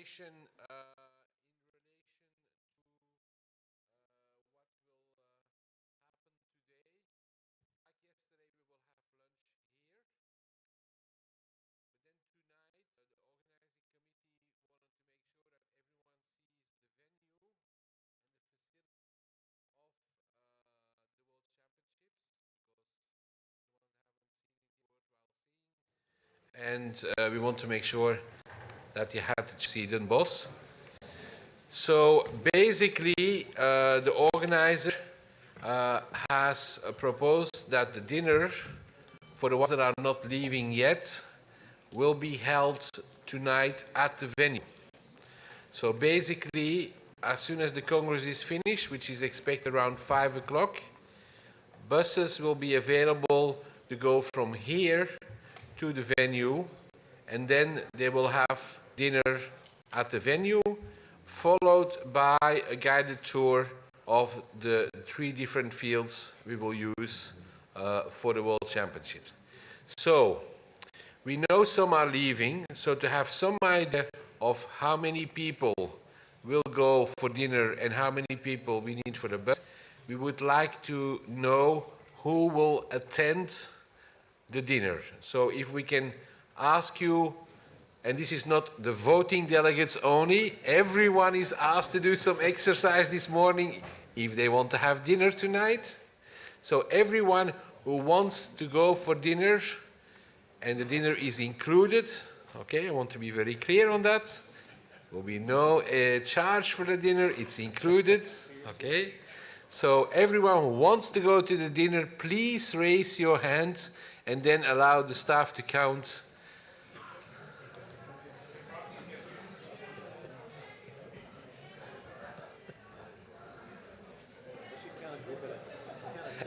information in relation to what will happen today. I guess today we will have lunch here. And we want to make sure that you have to see Den Bosch. So basically, the organizer has proposed that the dinner, for the ones that are not leaving yet, will be held tonight at the venue. So basically, as soon as the Congress is finished, which is expected around 5 o'clock, buses will be available to go from here to the venue, and then they will have dinner at the venue, followed by a guided tour of the 3 different fields we will use for the World Championships. So, we know some are leaving, so to have some idea of how many people will go for dinner and how many people we need for the bus, we would like to know who will attend the dinner. So if we can ask you, and this is not the voting delegates only, everyone is asked to do some exercise this morning if they want to have dinner tonight. So everyone who wants to go for dinner, and the dinner is included, okay, I want to be very clear on that. There will be no charge for the dinner, it's included, okay? So everyone who wants to go to the dinner, please raise your hand and then allow the staff to count.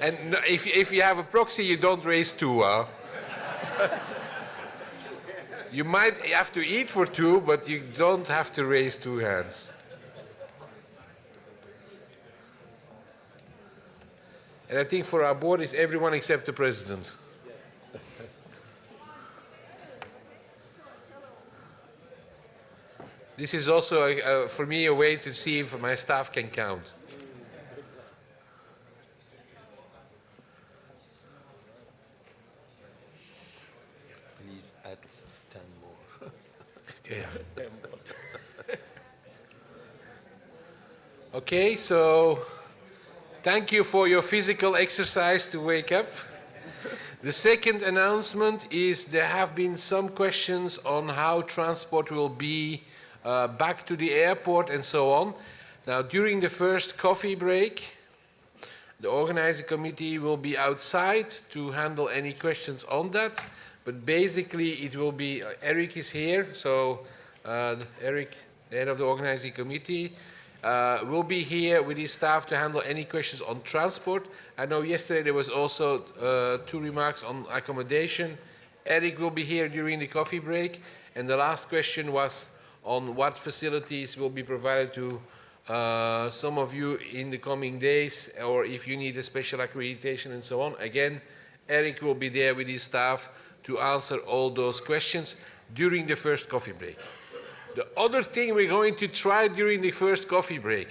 And if you have a proxy, you don't raise 2. You might have to eat for 2, but you don't have to raise 2 hands. And I think for our board, it's everyone except the president. This is also, for me, a way to see if my staff can count. Please add 10 more. Yeah. Okay, so thank you for your physical exercise to wake up. The second announcement is there have been some questions on how transport will be back to the airport and so on. Now, during the first coffee break, the organizing committee will be outside to handle any questions on that. But basically, it will be, Eric is here, so Eric, the head of the organizing committee, will be here with his staff to handle any questions on transport. I know yesterday there was also 2 remarks on accommodation. Eric will be here during the coffee break. And the last question was on what facilities will be provided to some of you in the coming days, or if you need a special accreditation and so on. Again, Eric will be there with his staff to answer all those questions during the first coffee break. The other thing we're going to try during the first coffee break,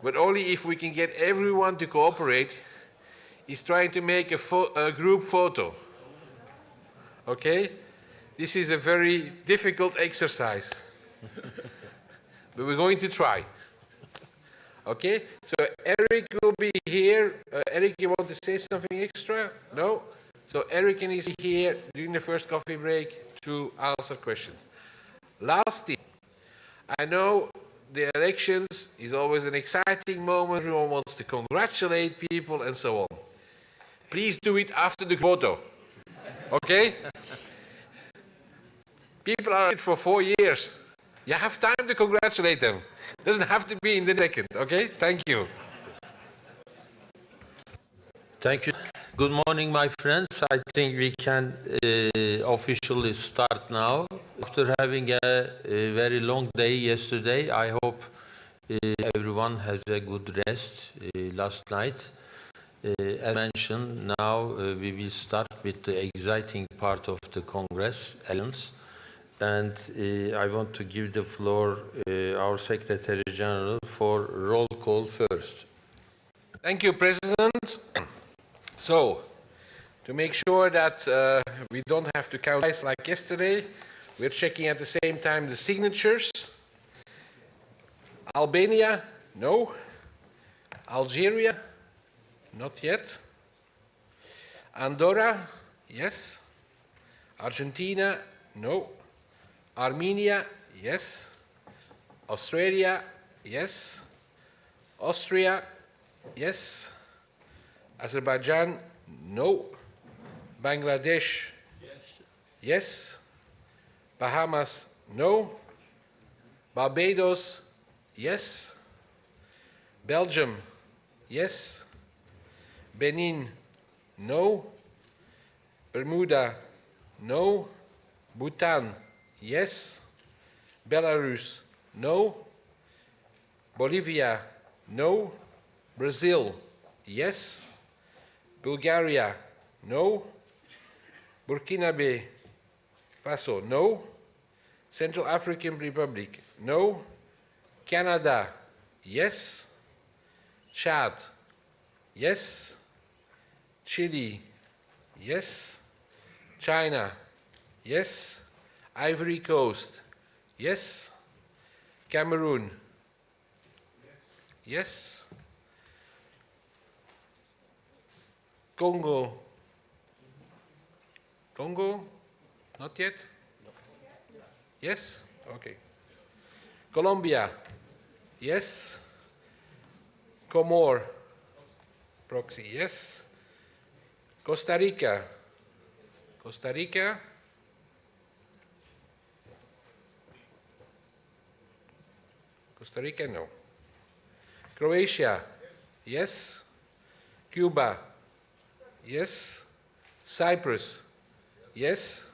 but only if we can get everyone to cooperate, is trying to make a group photo. Okay? This is a very difficult exercise, but we're going to try. Okay? So Eric will be here. Eric, you want to say something extra? No? So Eric is here during the first coffee break to answer questions. Last thing, I know the elections is always an exciting moment. Everyone wants to congratulate people and so on. Please do it after the photo. Okay? People are in for 4 years. You have time to congratulate them. Doesn't have to be in the second. Okay? Thank you. Thank you. Good morning, my friends. I think we can officially start now. After having a very long day yesterday, I hope everyone has a good rest last night. As mentioned, now we will start with the exciting part of the Congress, elections. and I want to give the floor our Secretary General for roll call first. Thank you, President. So, to make sure that we don't have to count twice like yesterday, we're checking at the same time the signatures. Albania, no. Algeria, not yet. Andorra, yes. Argentina, no. Armenia, yes. Australia, yes. Austria, yes. Azerbaijan, no. Bangladesh, yes. Bahamas, no. Barbados, yes. Belgium, yes. Benin, no. Bermuda, no. Bhutan, yes. Belarus, no. Bolivia, no. Brazil, yes. Bulgaria, no. Burkina Faso, no. Central African Republic, no. Canada, yes. Chad, yes. Chile, yes. China, yes. Ivory Coast, yes. Cameroon, yes. Congo, not yet? Yes? Okay. Colombia, yes. Comor, proxy, yes. Costa Rica, no. Croatia, yes. Cuba, yes. Cyprus, yes.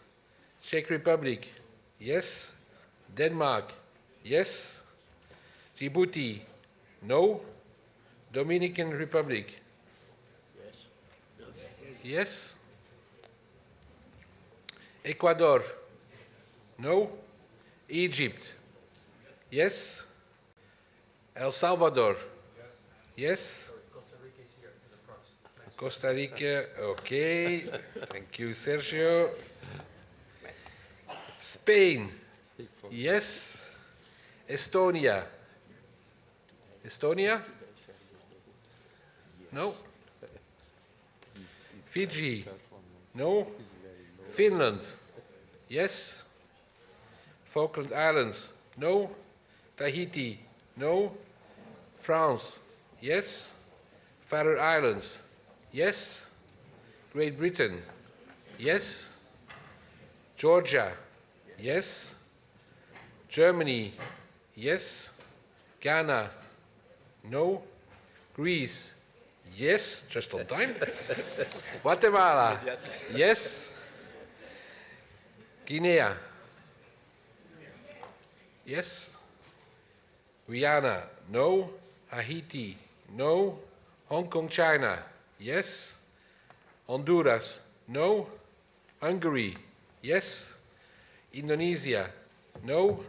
Czech Republic, yes. Denmark, yes. Djibouti, no. Dominican Republic, yes. Ecuador, no. Egypt, yes. El Salvador, yes. Costa Rica, okay. Thank you, Sergio. Spain, yes. Estonia, no. Fiji, no. Finland, yes. Falkland Islands, no. Tahiti, no. France, yes. Faroe Islands, yes. Great Britain, yes. Georgia, yes. Germany, yes. Ghana, no. Greece, yes, just on time. Guatemala, yes. Guinea, yes. Guyana, no. Haiti, no. Hong Kong, China, yes. Honduras, no. Hungary, yes. Indonesia, no.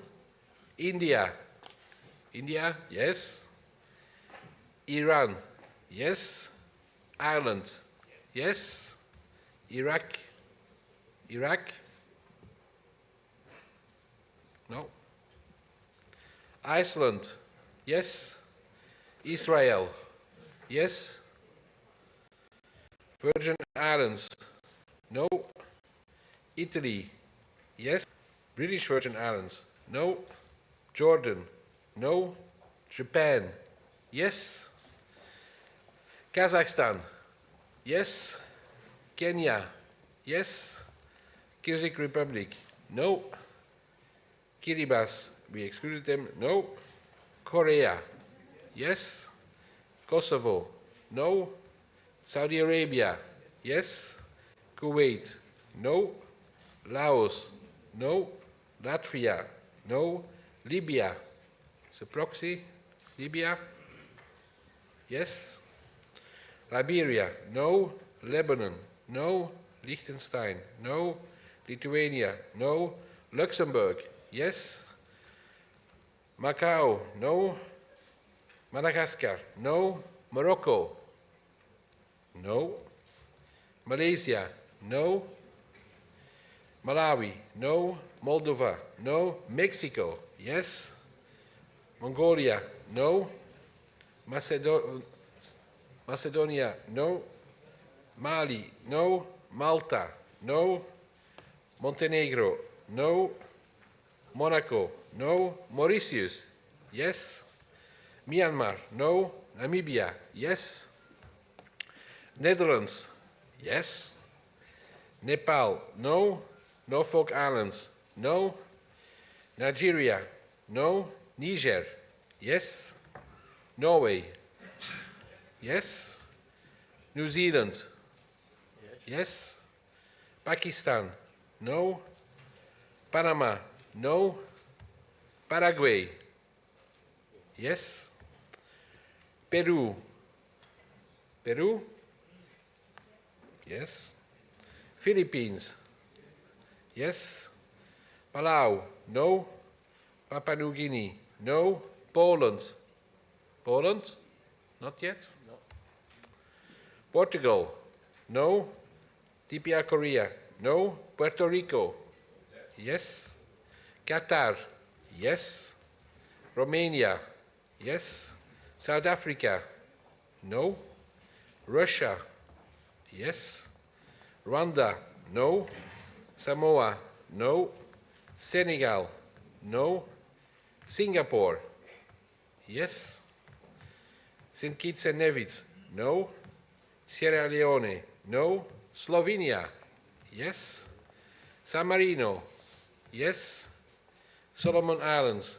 India, yes. Iran, yes. Ireland, yes. Iraq, no. Iceland, yes. Israel, yes. Virgin Islands, no. Italy, yes. British Virgin Islands, no. Jordan, no. Japan, yes. Kazakhstan, yes. Kenya, yes. Kyrgyz Republic, no. Kiribati, we excluded them, no. Korea, yes. Kosovo, no. Saudi Arabia, yes. Kuwait, no. Laos, no. Latvia, no. Libya, it's a proxy. Libya, yes. Liberia, no. Lebanon, no. Liechtenstein, no. Lithuania, no. Luxembourg, yes. Macau, no. Madagascar, no. Morocco, no. Malaysia, no. Malawi, no. Moldova, no. Mexico, yes. Mongolia, no. Macedonia, no. Mali, no. Malta, no. Montenegro, no. Monaco, no. Mauritius, yes. Myanmar, no. Namibia, yes. Netherlands, yes. Nepal, no. Norfolk Islands, no. Nigeria, no. Niger, yes. Norway, yes. New Zealand, yes. Pakistan, no. Panama, no. Paraguay, yes. Peru, yes. Philippines, yes. Palau, no. Papua New Guinea, no. Poland, not yet. No. Portugal, no. TPR Korea, no. Puerto Rico, yes. Qatar, yes. Romania, yes. South Africa, no. Russia, yes. Rwanda, no. Samoa, no. Senegal, no. Singapore, yes. St. Kitts and Nevis, no. Sierra Leone, no. Slovenia, yes. San Marino, yes. Solomon Islands,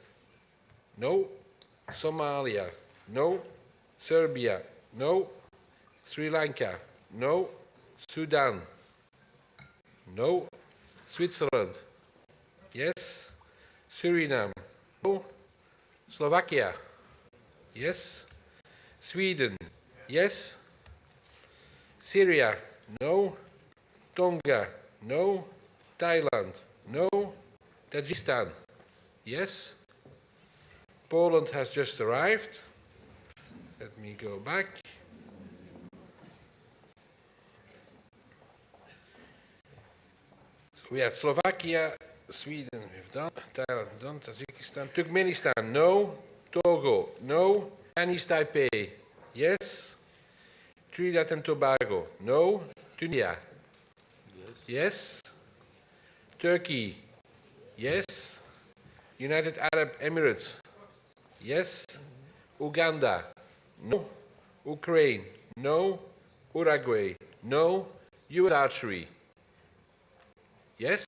no. Somalia, no. Serbia, no. Sri Lanka, no. Sudan, no. Switzerland, yes. Suriname, no. Slovakia, yes. Sweden, yes. Syria, no. Tonga, no. Thailand, no. Tajikistan, yes. Poland has just arrived. Let me go back. So we had Slovakia, Sweden, we've done. Thailand, done. Tajikistan, Turkmenistan, no. Togo, no. Chinese Taipei, yes. Trinidad and Tobago, no. Tunisia, yes. Turkey, yes. United Arab Emirates, yes. Uganda, no. Ukraine, no. Uruguay, no. US Archery, yes.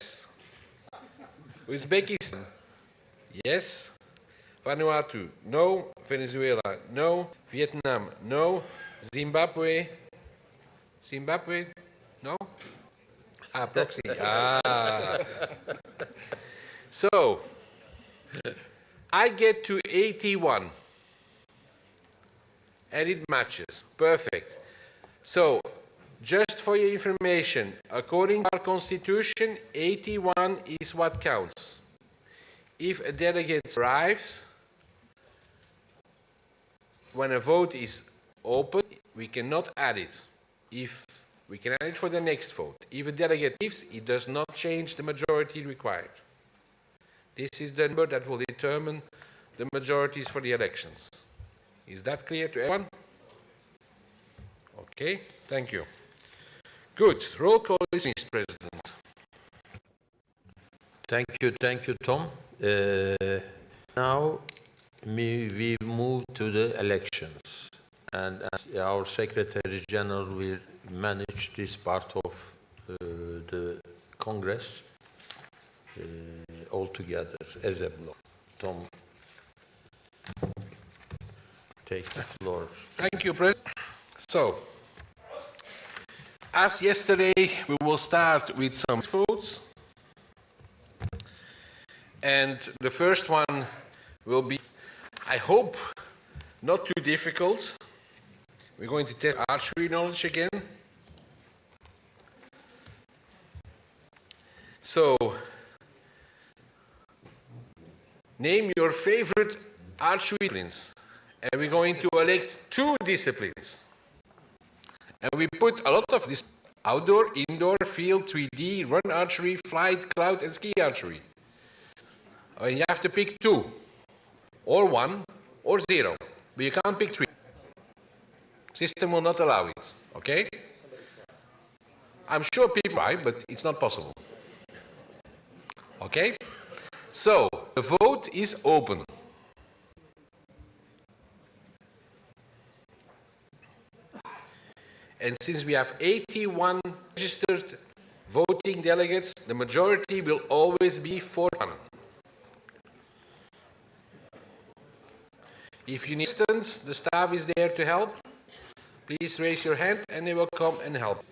Uzbekistan, yes. Vanuatu, no. Venezuela, no. Vietnam, no. Zimbabwe, no? Ah, proxy. Ah. So, I get to 81. And it matches. Perfect. So, just for your information, according to our Constitution, 81 is what counts. If a delegate arrives, when a vote is open, we cannot add it. If we can add it for the next vote. If a delegate leaves, it does not change the majority required. This is the number that will determine the majorities for the elections. Is that clear to everyone? Okay, thank you. Good. Roll call is finished, President. Thank you, Tom. Now we move to the elections, and our Secretary General will manage this part of the Congress altogether as a block. Tom, take the floor. Thank you, President. So, as yesterday, we will start with some votes. And the first one will be, I hope, not too difficult. We're going to test archery knowledge again. So, Name your favorite archery disciplines. And we're going to elect 2 disciplines. And we put a lot of this outdoor, indoor, field, 3D, run archery, flight, cloud, and ski archery. And you have to pick 2, or 1, or 0. But you can't pick 3. System will not allow it, okay? I'm sure people try, but it's not possible. Okay? So, the vote is open. And since we have 81 registered voting delegates, the majority will always be 41. If you need assistance, the staff is there to help. Please raise your hand and they will come and help.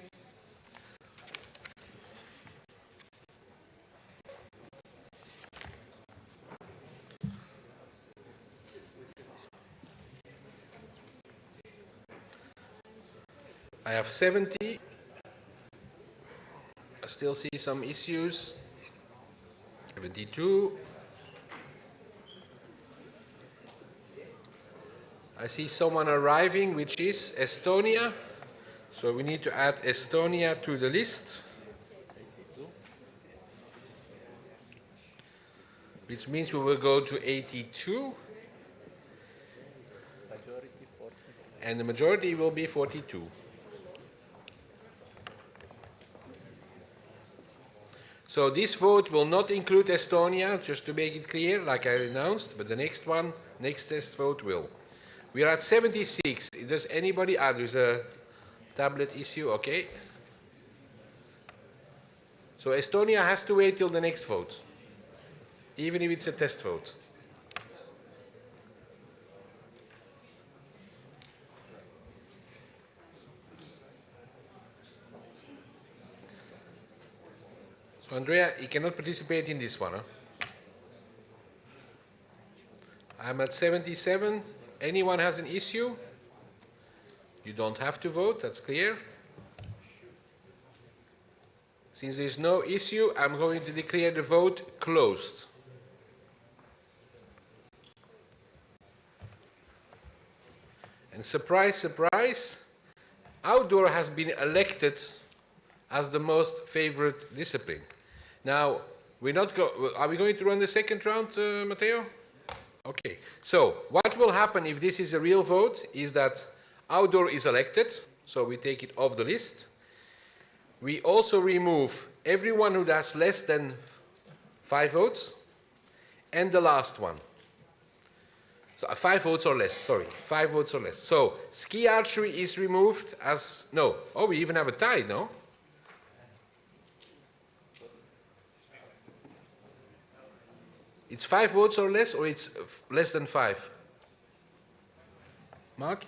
I have 70. I still see some issues. 72. I see someone arriving, which is Estonia. So we need to add Estonia to the list. Which means we will go to 82. And the majority will be 42. So this vote will not include Estonia, just to make it clear, like I announced, but the next one, next test vote will. We are at 76. Does anybody, there's a tablet issue, okay. So Estonia has to wait till the next vote, even if it's a test vote. So Andrea, you cannot participate in this one, huh? I'm at 77. Anyone has an issue? You don't have to vote, that's clear. Since there's no issue, I'm going to declare the vote closed. And surprise, surprise, outdoor has been elected as the most favorite discipline. Now, are we going to run the second round, Matteo? Okay, so what will happen if this is a real vote is that outdoor is elected, so we take it off the list. We also remove everyone who has less than 5 votes, and the last one. So 5 votes or less, sorry, 5 votes or less. So ski archery is removed as, no, oh, we even have a tie, no? It's 5 votes or less, or it's less than 5? Mark?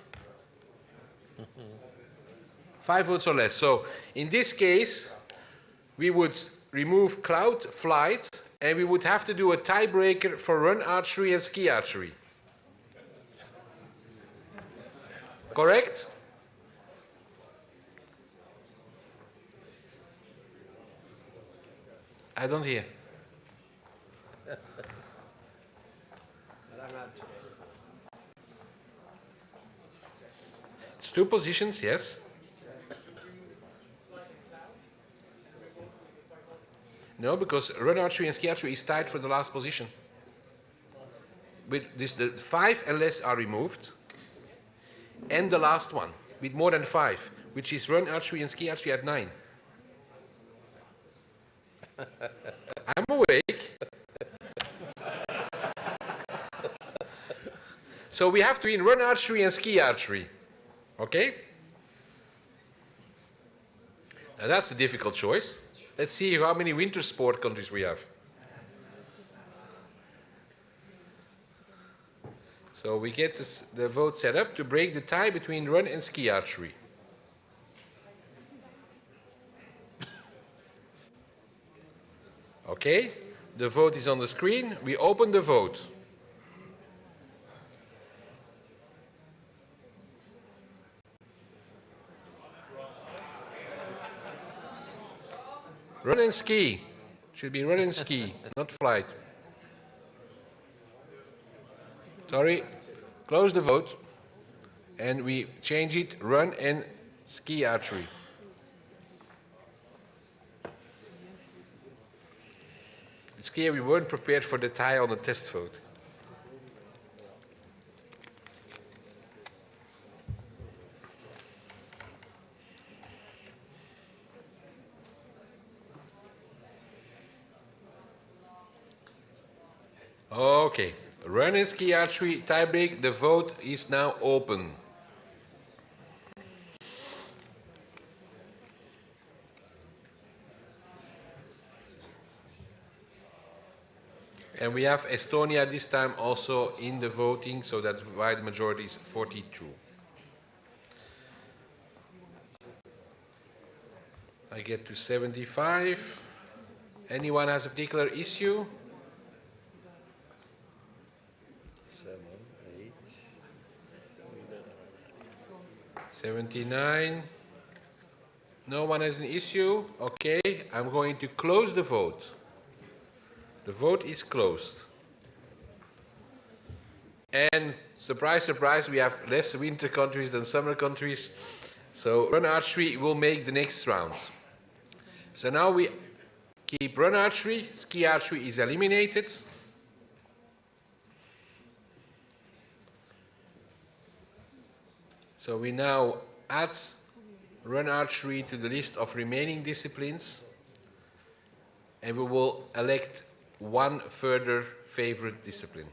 5 votes or less. So in this case, we would remove cloud, flight, and we would have to do a tiebreaker for run archery and ski archery. Correct? I don't hear. It's 2 positions, yes. No, because run archery and ski archery is tied for the last position. With this, the 5 and less are removed, and the last one with more than 5, which is run archery and ski archery at 9. I'm awake. So we have to win run archery and ski archery. Okay? Now that's a difficult choice. Let's see how many winter sport countries we have. So we get the vote set up to break the tie between run and ski archery. Okay, the vote is on the screen. We open the vote. Run and ski. Should be run and ski, not flight. Sorry, close the vote, and we change it, run and ski archery. It's clear we weren't prepared for the tie on the test vote. Okay, run and ski archery tiebreak. The vote is now open. And we have Estonia this time also in the voting, so that's why the majority is 42. I get to 75. Anyone has a particular issue? 7, 8. 79. No one has an issue? Okay, I'm going to close the vote. The vote is closed. And surprise, surprise, we have less winter countries than summer countries. So run archery will make the next round. So now we keep run archery, ski archery is eliminated. So we now add run archery to the list of remaining disciplines, and we will elect one further favorite discipline.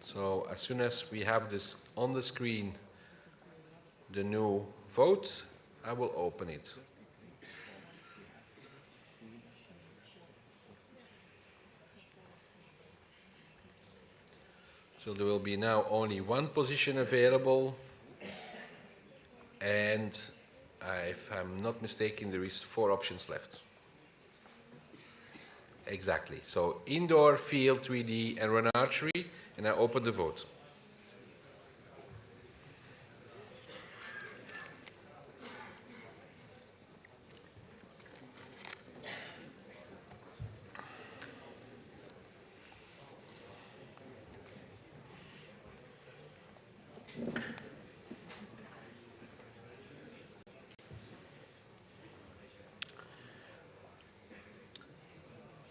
So as soon as we have this on the screen, the new vote, I will open it. So there will be now only one position available, and if I'm not mistaken, there is 4 options left. Exactly. So indoor, field, 3D, and run archery, and I open the vote.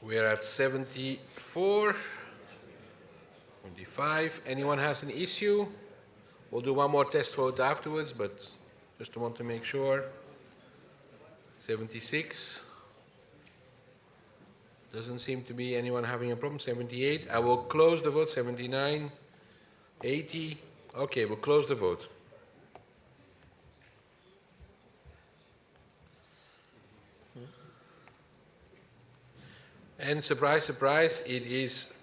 We're at 74, 25. Anyone has an issue? We'll do one more test vote afterwards, but just want to make sure. 76. Doesn't seem to be anyone having a problem. 78. I will close the vote. 79. 80. Okay, we'll close the vote. And surprise, surprise, it is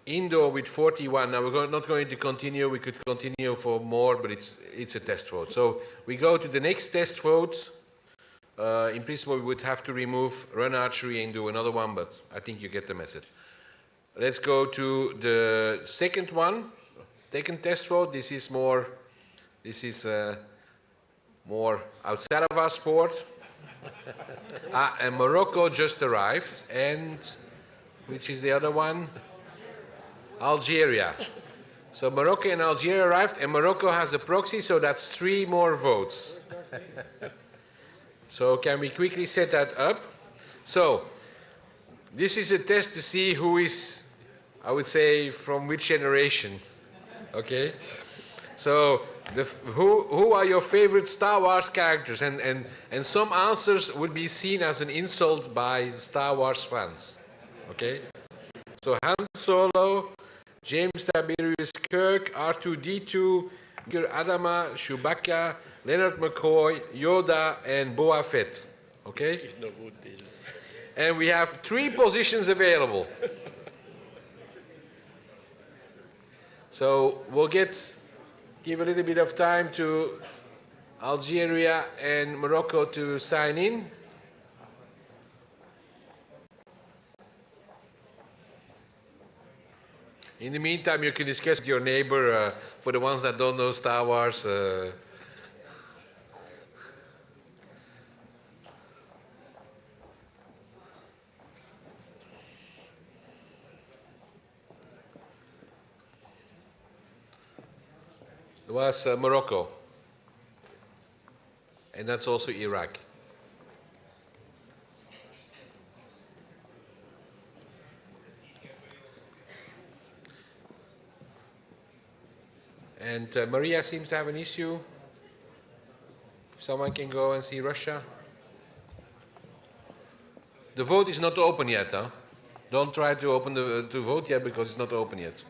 indoor with 41. Now we're not going to continue. We could continue for more, but it's a test vote. So we go to the next test vote. In principle, we would have to remove run archery and do another one, but I think you get the message. Let's go to the second one, second test vote. This is more outside of our sport. And Morocco just arrived, and which is the other one? Algeria. So Morocco and Algeria arrived, and Morocco has a proxy, so that's 3 more votes. So can we quickly set that up? So this is a test to see who is, I would say, from which generation. Okay? So who are your favorite Star Wars characters? And some answers would be seen as an insult by Star Wars fans. Okay? So Han Solo, James Tiberius Kirk, R2-D2, Adama, Chewbacca, Leonard McCoy, Yoda, and Boba Fett. Okay? And we have 3 positions available. So we'll give a little bit of time to Algeria and Morocco to sign in. In the meantime, you can discuss with your neighbor, for the ones that don't know Star Wars. was Morocco. And that's also Iraq. And Maria seems to have an issue. Someone can go and see Russia. The vote is not open yet, huh? Don't try to open to vote yet because it's not open yet.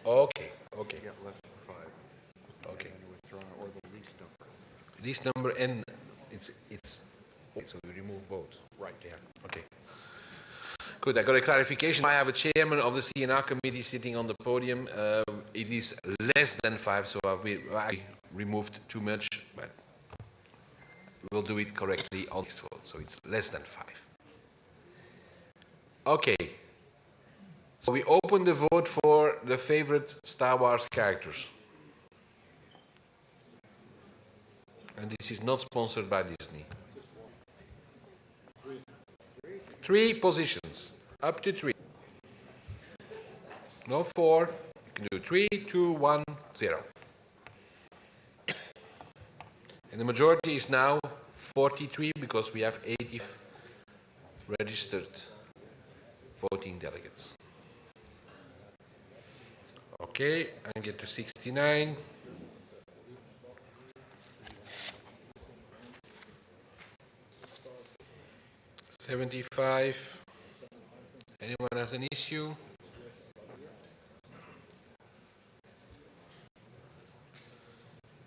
Okay, okay. Get less than 5. Okay. And withdraw or the least number. Least number and it's so we remove both. Right. Yeah. Okay. Good. I got a clarification. I have a chairman of the CNR committee sitting on the podium. It is less than 5, so I removed too much, but we'll do it correctly on next vote. So it's less than 5. Okay. So we open the vote for the favorite Star Wars characters. And this is not sponsored by Disney. 3 positions, up to 3. No 4, you can do 3, 2, 1, 0. And the majority is now 43 because we have 80 registered voting delegates. Okay, and get to 69. $75. Anyone has an issue?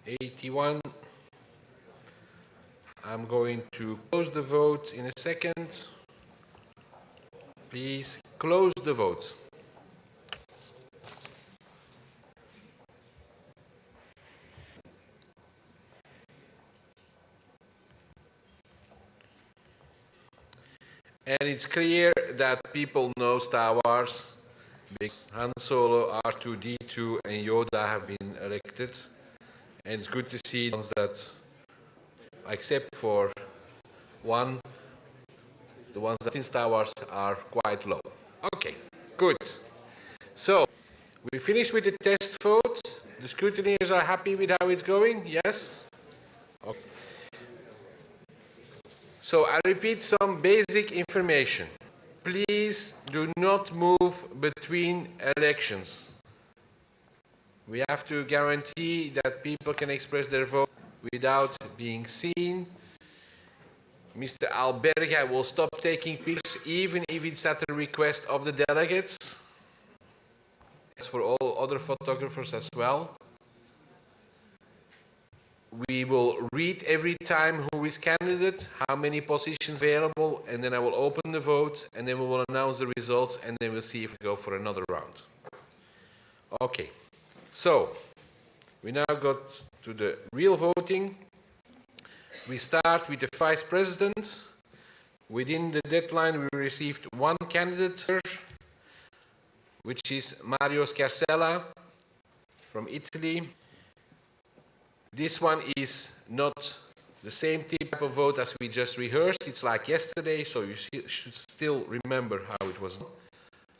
$81. I'm going to close the vote in a second. Please close the vote. And it's clear that people know Star Wars. Han Solo, R2-D2, and Yoda have been elected. And it's good to see that, except for one, the ones that in Star Wars are quite low. Okay, good. So, we finished with the test vote. The scrutineers are happy with how it's going? Yes? Okay. So I repeat some basic information. Please do not move between elections. We have to guarantee that people can express their vote without being seen. Mr. Alberga will stop taking pictures even if it's at the request of the delegates. It's for all other photographers as well. We will read every time who is candidate, how many positions available, and then I will open the vote, and then we will announce the results, and then we'll see if we go for another round. Okay, so we now got to the real voting. We start with the vice president. Within the deadline, we received 1 candidate, which is Mario Scarcella from Italy. This one is not the same type of vote as we just rehearsed. It's like yesterday, so you should still remember how it was done.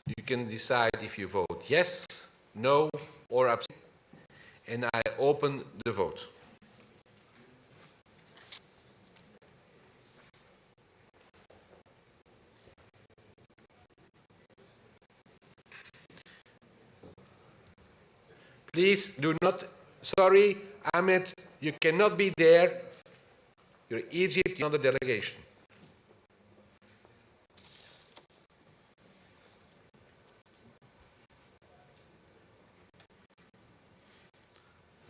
You can decide if you vote yes, no, or abstain. And I open the vote. Please do not, sorry, Ahmed, you cannot be there. You're Egypt, you're not the delegation.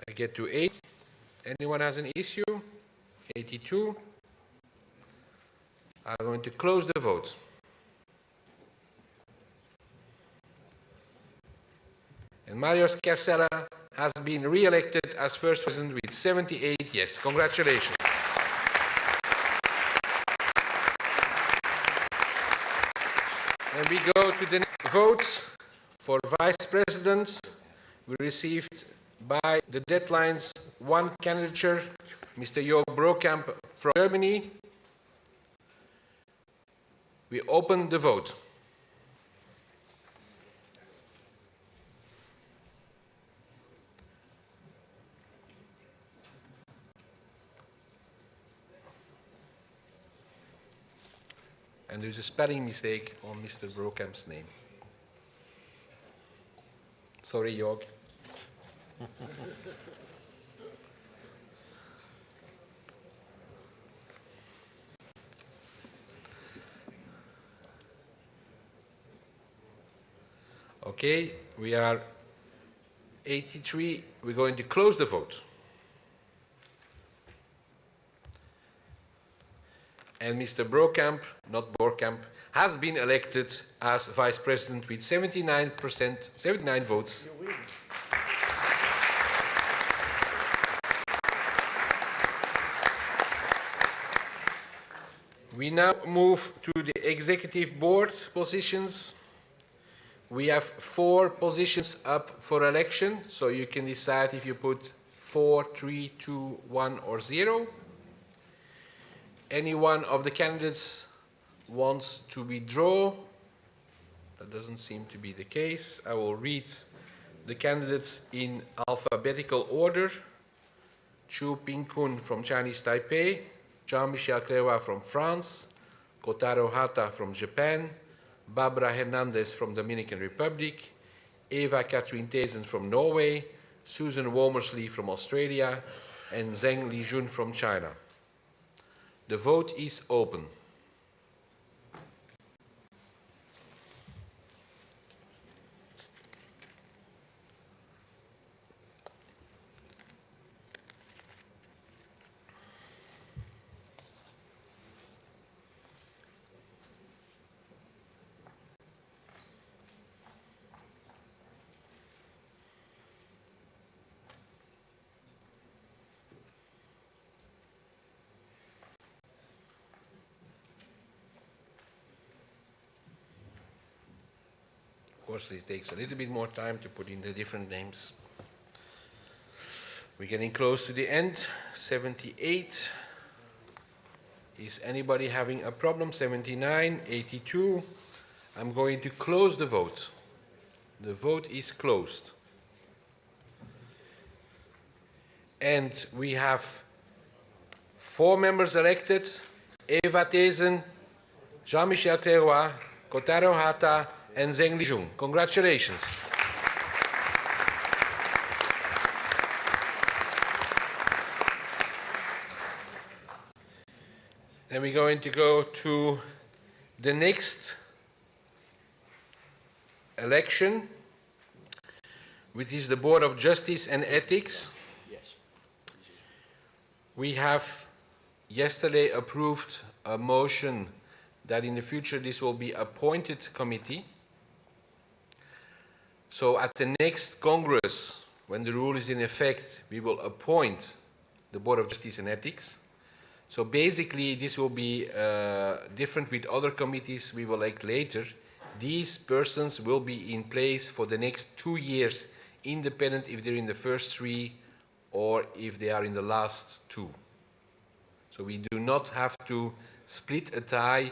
I get to 8. Anyone has an issue? 82. I'm going to close the vote. And Mario Scarcella has been re-elected as first president with 78 yes. Congratulations. And we go to the next votes For Vice President, we received by the deadlines one candidature, Mr. Jörg Brokamp from Germany. We open the vote. And there's a spelling mistake on Mr. Brokamp's name. Sorry, Jörg. Okay, we are 83. We're going to close the vote. And Mr. Brokamp, not Borkamp, has been elected as Vice President with 79 votes. We now move to the Executive Board positions. We have 4 positions up for election, so you can decide if you put 4, 3, 2, 1, or 0. Any one of the candidates wants to withdraw? That doesn't seem to be the case. I will read the candidates in alphabetical order. Chu Ping-kun from Chinese Taipei, Jean-Michel Clerroy from France, Kotaro Hata from Japan, Barbara Hernandez from Dominican Republic, Eva Catherine Thesen from Norway, Susan Womersley from Australia, and Zheng Lijun from China. The vote is open. Of course, it takes a little bit more time to put in the different names. We're getting close to the end. 78. Is anybody having a problem? 79, 82. I'm going to close the vote. The vote is closed. And we have 4 members elected: Eva Thesen, Jean-Michel Clerroy, Kotaro Hata, and Zheng Lijun. Congratulations. Then we're going to go to the next election, which is the Board of Justice and Ethics. Yes. We have yesterday approved a motion that in the future this will be appointed committee. So at the next Congress, when the rule is in effect, we will appoint the Board of Justice and Ethics. So basically this will be different with other committees we will elect later. These persons will be in place for the next 2 years, independent if they're in the first 3 or if they are in the last 2. So we do not have to split a tie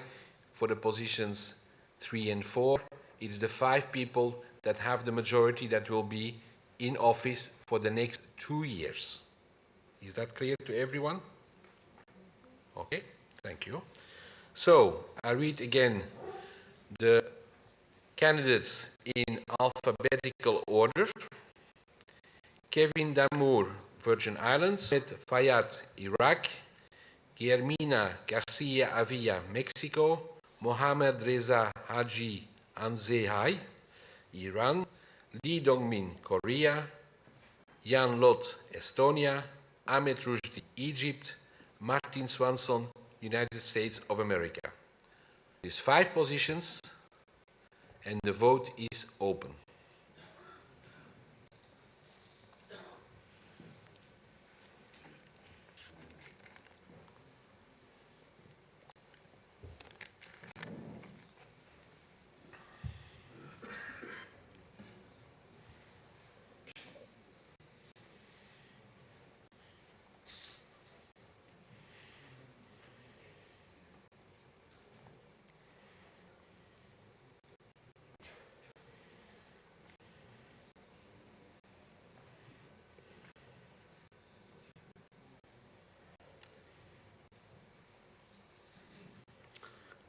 for the positions 3 and 4. It's the 5 people that have the majority that will be in office for the next 2 years. Is that clear to everyone? Okay, thank you. So, I read again the candidates in alphabetical order. Kevin Damour, Virgin Islands. Ahmed Fayyad, Iraq. Guillermina Garcia Avila, Mexico. Mohammad Reza Haji Anzehai, Iran. Lee Dongmin, Korea. Jan Lot, Estonia. Ahmed Rushdie, Egypt. Martin Swanson, United States of America. There's 5 positions, and the vote is open.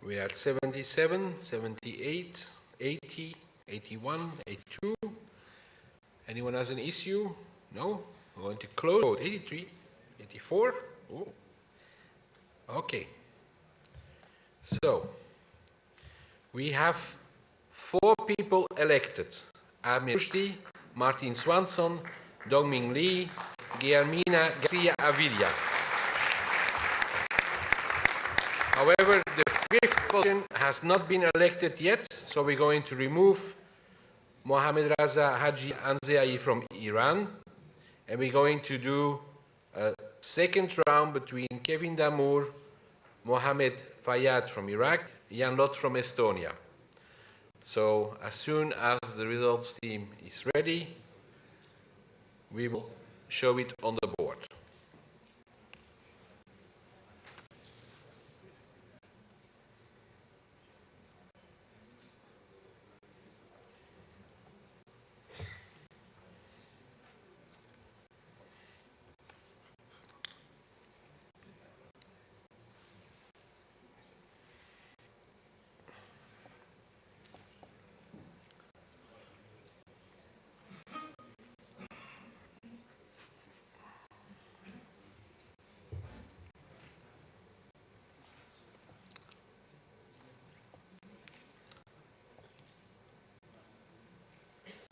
We are at 77, 78, 80, 81, 82. Anyone has an issue? No? We're going to close vote. 83, 84. Oh. Okay. So, we have 4 people elected. Amir Rushdie, Martin Swanson, Dongming Lee, Guillermina Garcia Avila. However, the 5th position has not been elected yet, so we're going to remove Mohammad Raza Haji Anzai from Iran, and we're going to do a second round between Kevin Damour, Mohammed Fayyad from Iraq, Jan Lot from Estonia. So as soon as the results team is ready, we will show it on the board.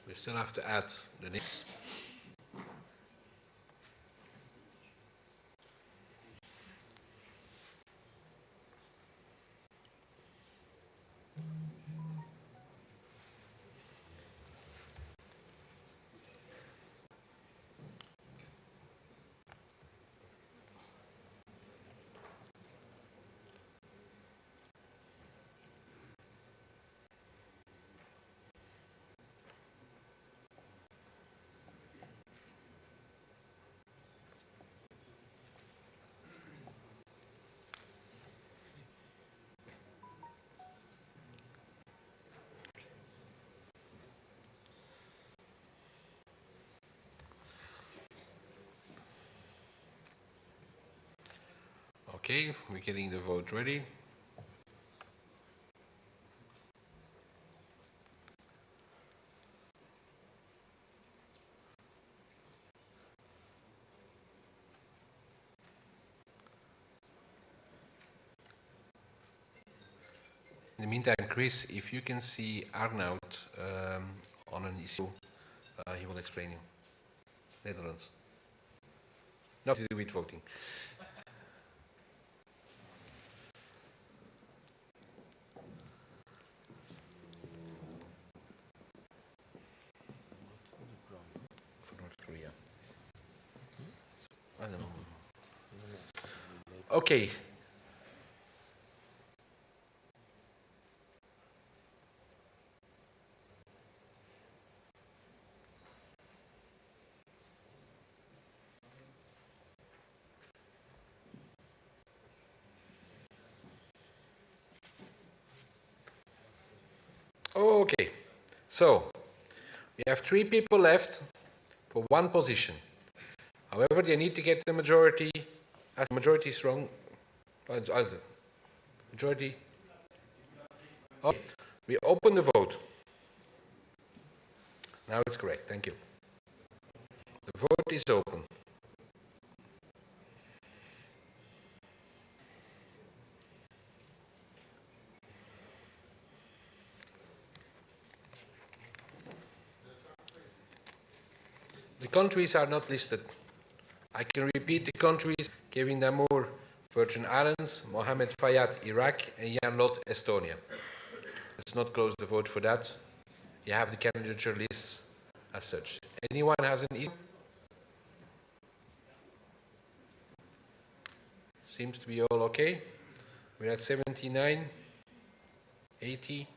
We still have to add the names. Okay, we're getting the vote ready. In the meantime, Chris, if you can see Arnoud on an issue, he will explain you. Netherlands. Nothing to do with voting. For North Korea. I don't know. Okay. Okay, so we have 3 people left for 1 position. However, they need to get the majority. As the majority is wrong, it's either majority. Okay, we open the vote. Now it's correct. Thank you. The vote is open. The countries are not listed. I can repeat the countries: Kevin Damour, Virgin Islands, Mohammed Fayyad, Iraq, and Jan Lot, Estonia. Let's not close the vote for that. You have the candidature lists as such. Anyone has an issue? Seems to be all okay. We're at 79, 80,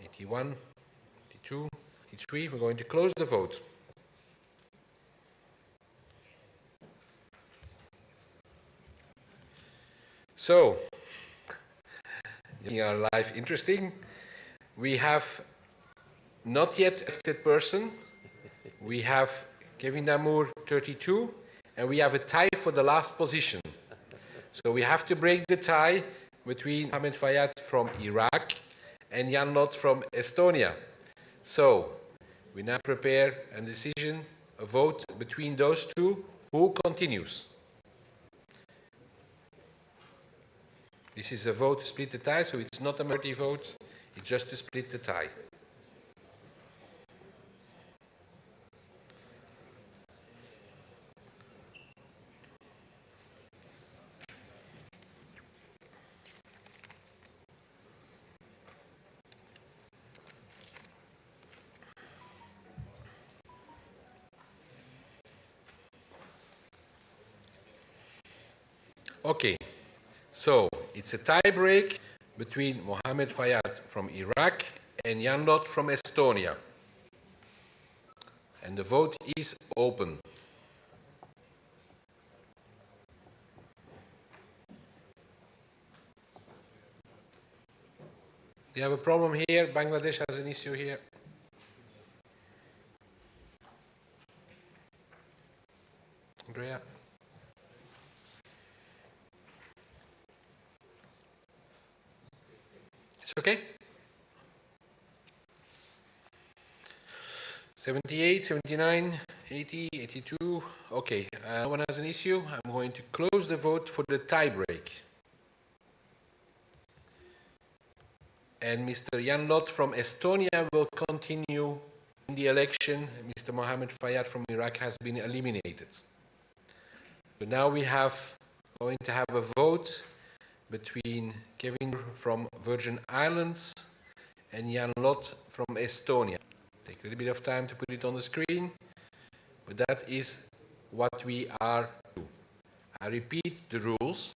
81, 82, 83. We're going to close the vote. So, making our life interesting, we have not yet elected person. We have Kevin Damour 32, and we have a tie for the last position. So we have to break the tie between Mohammed Fayyad from Iraq and Jan Lot from Estonia. So we now prepare a decision, a vote between those two. Who continues? This is a vote to split the tie, so it's not a majority vote, it's just to split the tie. Okay, so it's a tie break between Mohammed Fayyad from Iraq and Jan Lot from Estonia. And the vote is open. You have a problem here. Bangladesh has an issue here. Andrea? It's okay? 78, 79, 80, 82. Okay, no one has an issue. I'm going to close the vote for the tie break. And Mr. Jan Lot from Estonia will continue in the election. Mr. Mohammed Fayyad from Iraq has been eliminated. So now we have going to have a vote between Kevin from Virgin Islands and Jan Lot from Estonia. Take a little bit of time to put it on the screen, but that is what we are doing. I repeat the rules.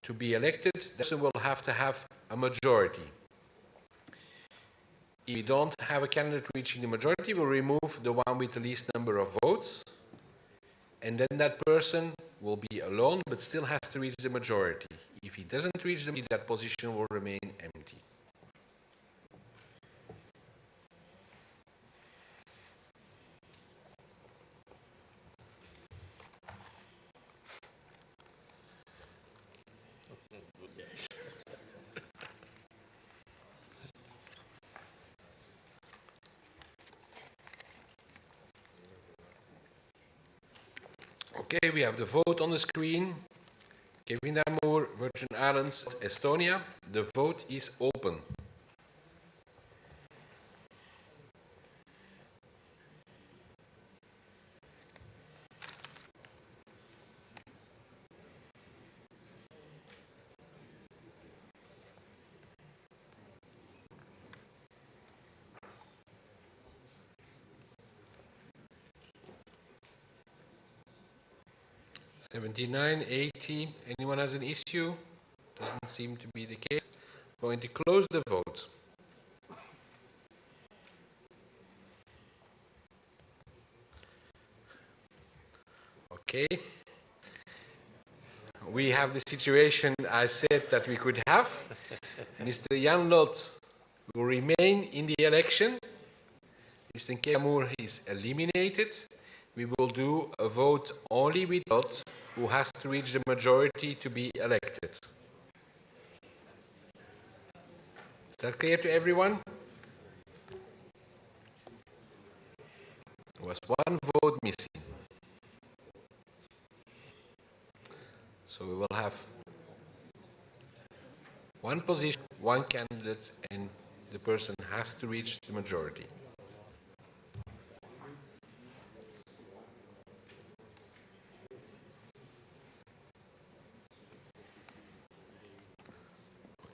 To be elected, the person will have to have a majority. If we don't have a candidate reaching the majority, we'll remove the one with the least number of votes, and then that person will be alone, but still has to reach the majority. If he doesn't reach the majority, that position will remain empty. Okay, we have the vote on the screen. Kevin Damour, Virgin Islands, Estonia. The vote is open. $79, $80. Anyone has an issue? Doesn't seem to be the case. Going to close the vote. Okay. We have the situation I said that we could have. Mr. Jan Lot will remain in the election. Mr. Kemur is eliminated. We will do a vote only with Lot, who has to reach the majority to be elected. Is that clear to everyone? There was one vote missing. So we will have one position, one candidate, and the person has to reach the majority.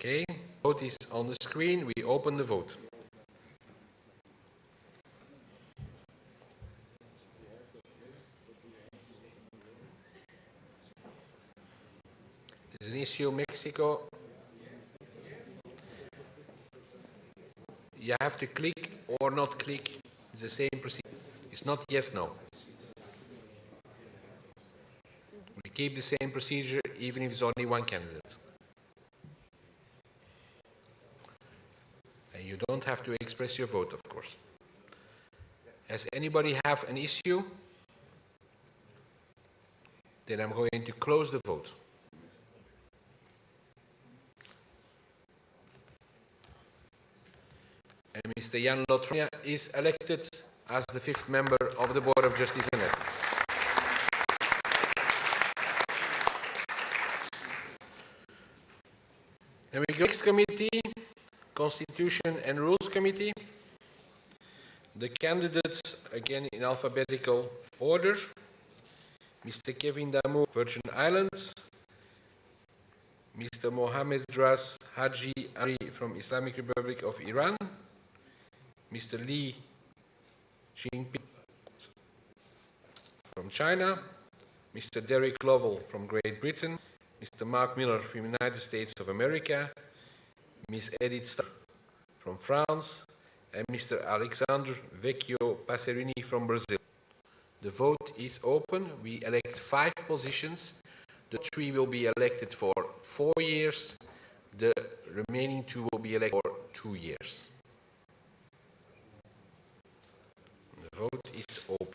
Okay, vote is on the screen. We open the vote. There's an issue, Mexico. You have to click or not click. It's the same procedure. It's not yes, no. We keep the same procedure even if it's only one candidate. And you don't have to express your vote, of course. Does anybody have an issue? Then I'm going to close the vote. And Mr. Jan Lotronia is elected as the 5th member of the Board of Justice and Ethics. Then we go to the next committee, Constitution and Rules Committee. The candidates, again in alphabetical order. Mr. Kevin Damour, Virgin Islands. Mr. Mohammed Dras Haji Ali from Islamic Republic of Iran. Mr. Li Jinping from China. Mr. Derek Lovell from Great Britain. Mr. Mark Miller from the United States of America. Ms. Edith Starr from France. And Mr. Alexandre Vecchio Passerini from Brazil. The vote is open. We elect 5 positions. The 3 will be elected for 4 years. The remaining 2 will be elected for 2 years. The vote is open.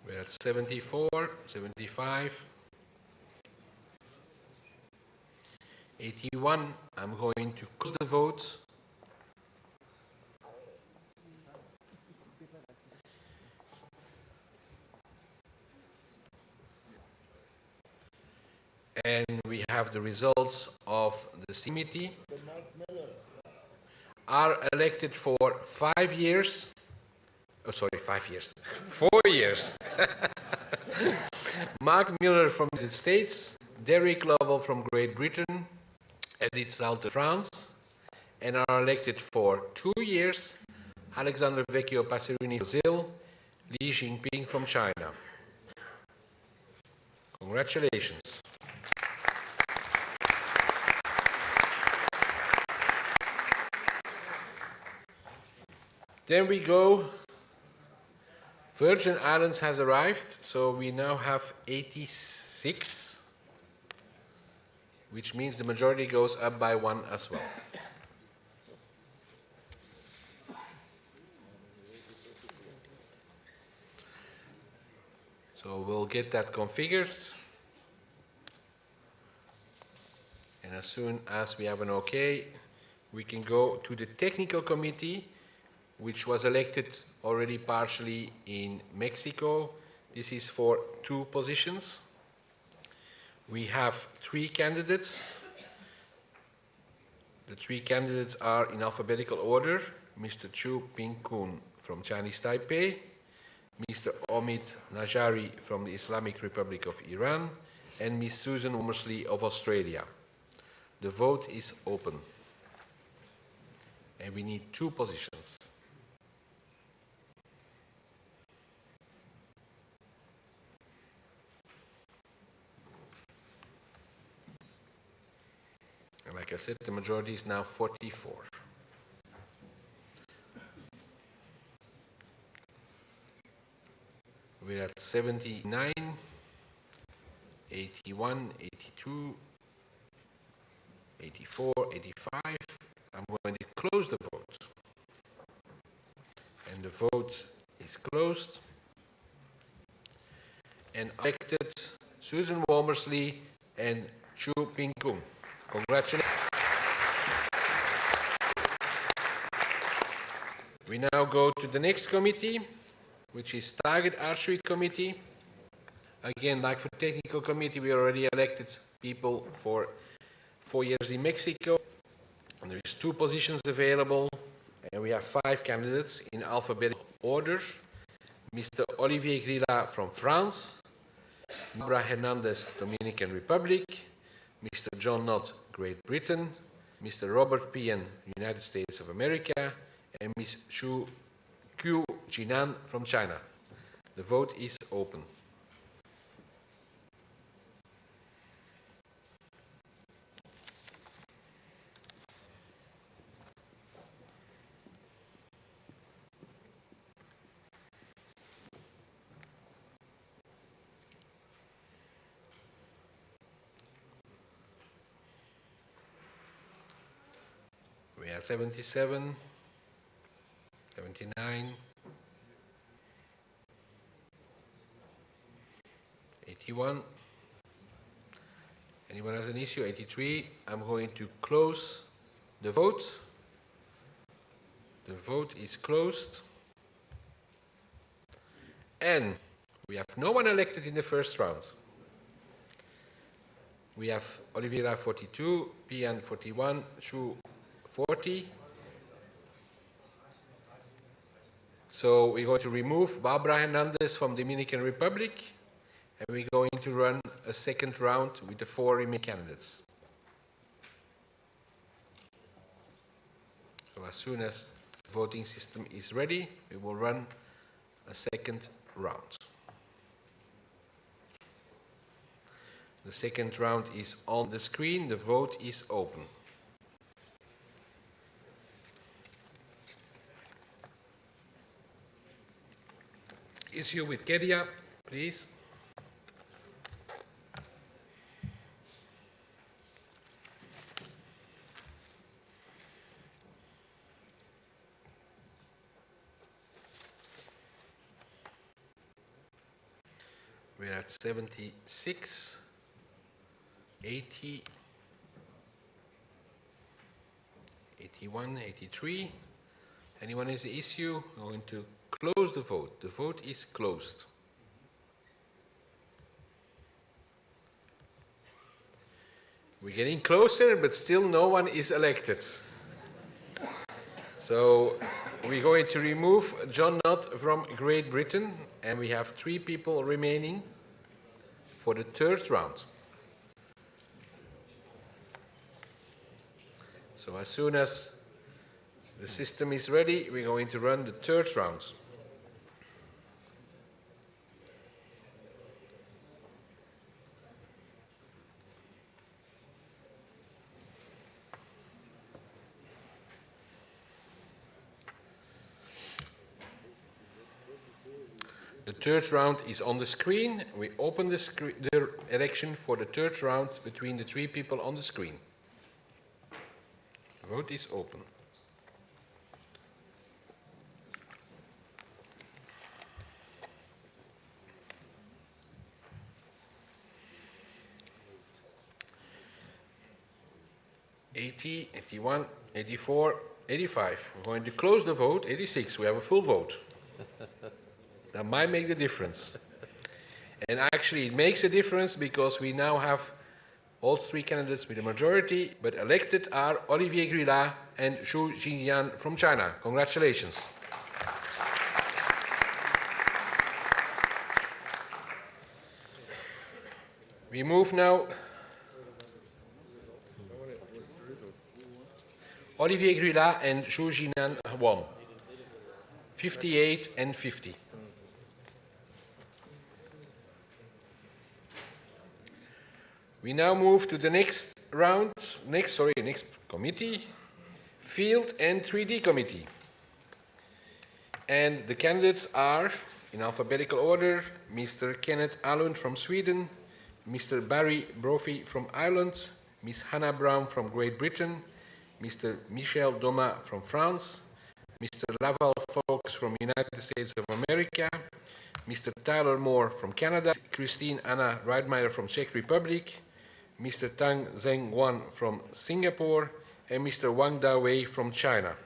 We're at 74, 75, 81. I'm going to close the vote. And we have the results of the committee. Are elected for 5 years. Oh, sorry, 5 years. 4 years. Mark Miller from the United States, Derek Lovell from Great Britain, Edith Salter France, and are elected for 2 years. Alexander Vecchio Passerini Brazil, Li Jinping from China. Congratulations. Then we go. Virgin Islands has arrived, so we now have 86, which means the majority goes up by 1 as well. So we'll get that configured. And as soon as we have an OK, we can go to the technical committee, which was elected already partially in Mexico. This is for 2 positions. We have 3 candidates. The 3 candidates are in alphabetical order. Mr. Chu Ping-kun from Chinese Taipei, Mr. Omid Najari from the Islamic Republic of Iran, and Ms. Susan Womersley of Australia. The vote is open. And we need 2 positions. And like I said, the majority is now 44. We're at 79, 81, 82, 84, 85. I'm going to close the vote. And the vote is closed. And elected Susan Womersley and Chu Ping-kun. Congratulations. We now go to the next committee, which is Target Archery Committee. Again, like for technical committee, we already elected people for 4 years in Mexico. And there is 2 positions available, and we have 5 candidates in alphabetical order. Mr. Olivier Grilla from France, Barbara Hernandez, Dominican Republic, Mr. John Knott, Great Britain, Mr. Robert Pian, United States of America, and Ms. Xu Q Jinan from China. The vote is open. We had 77, 79, 81. Anyone has an issue? 83. I'm going to close the vote. The vote is closed. And we have no one elected in the first round. We have Oliveira 42, Pian 41, Shu 40. So we're going to remove Barbara Hernandez from Dominican Republic, and we're going to run a second round with the 4 remaining candidates. So as soon as the voting system is ready, we will run a second round. The second round is on the screen. The vote is open. Issue with Kedia, please. We're at 76, 80, 81, 83. Anyone has an issue? I'm going to close the vote. The vote is closed. We're getting closer, but still no one is elected. So we're going to remove John Nutt from Great Britain, and we have 3 people remaining for the third round. So as soon as the system is ready, we're going to run the third round. The third round is on the screen. We open the election for the third round between the 3 people on the screen. The vote is open. (80, 81, 84, 85). We're going to close the vote. 86. We have a full vote. That might make the difference. And actually it makes a difference because we now have all 3 candidates with a majority, but elected are Olivier Grillat and Zhu Jinyan from China. Congratulations. We move now. Olivier Grillat and Zhu Jinyan won. 58 and 50. We now move to the next round, next committee, Field and 3D Committee. And the candidates are, in alphabetical order, Mr. Kenneth Alund from Sweden, Mr. Barry Brophy from Ireland, Ms. Hannah Brown from Great Britain, Mr. Michel Doma from France, Mr. Laval Fox from United States of America, Mr. Tyler Moore from Canada, Christine Anna Reitmeier from Czech Republic, Mr. Tang Zheng Wan from Singapore, and Mr. Wang Dawei from China.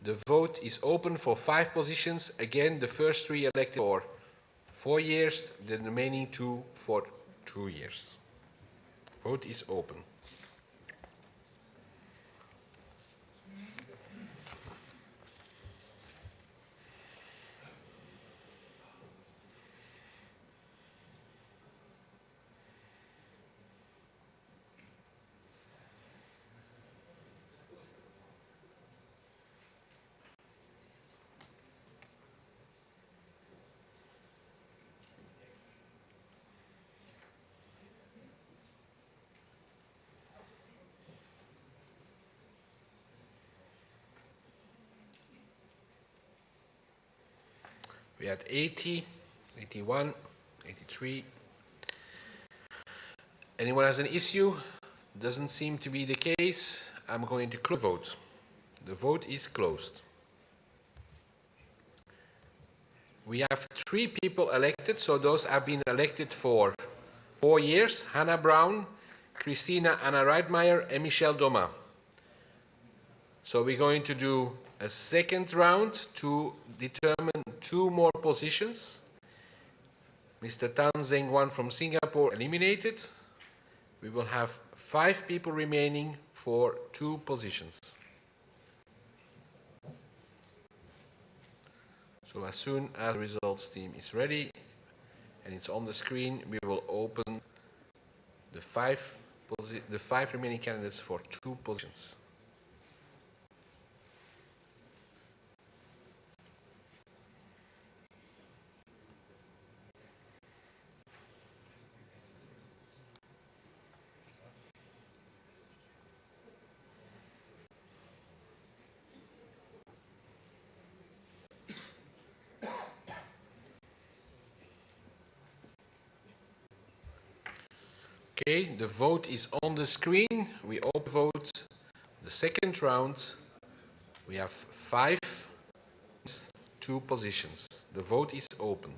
The vote is open for 5 positions. Again, the first 3 elected for 4 years, the remaining 2 for 2 years. Vote is open. We had 80, 81, 83. Anyone has an issue? Doesn't seem to be the case. I'm going to close the vote. The vote is closed. We have 3 people elected, so those have been elected for 4 years. Hannah Brown, Christina Anna Reitmeier, and Michel Doma. So we're going to do a second round to determine 2 more positions. Mr. Tan Zeng Wan from Singapore eliminated. We will have 5 people remaining for 2 positions. So as soon as the results team is ready and it's on the screen, we will open the 5 remaining candidates for 2 positions. Okay, the vote is on the screen. We open vote. The second round, we have 5, 2 positions. The vote is open.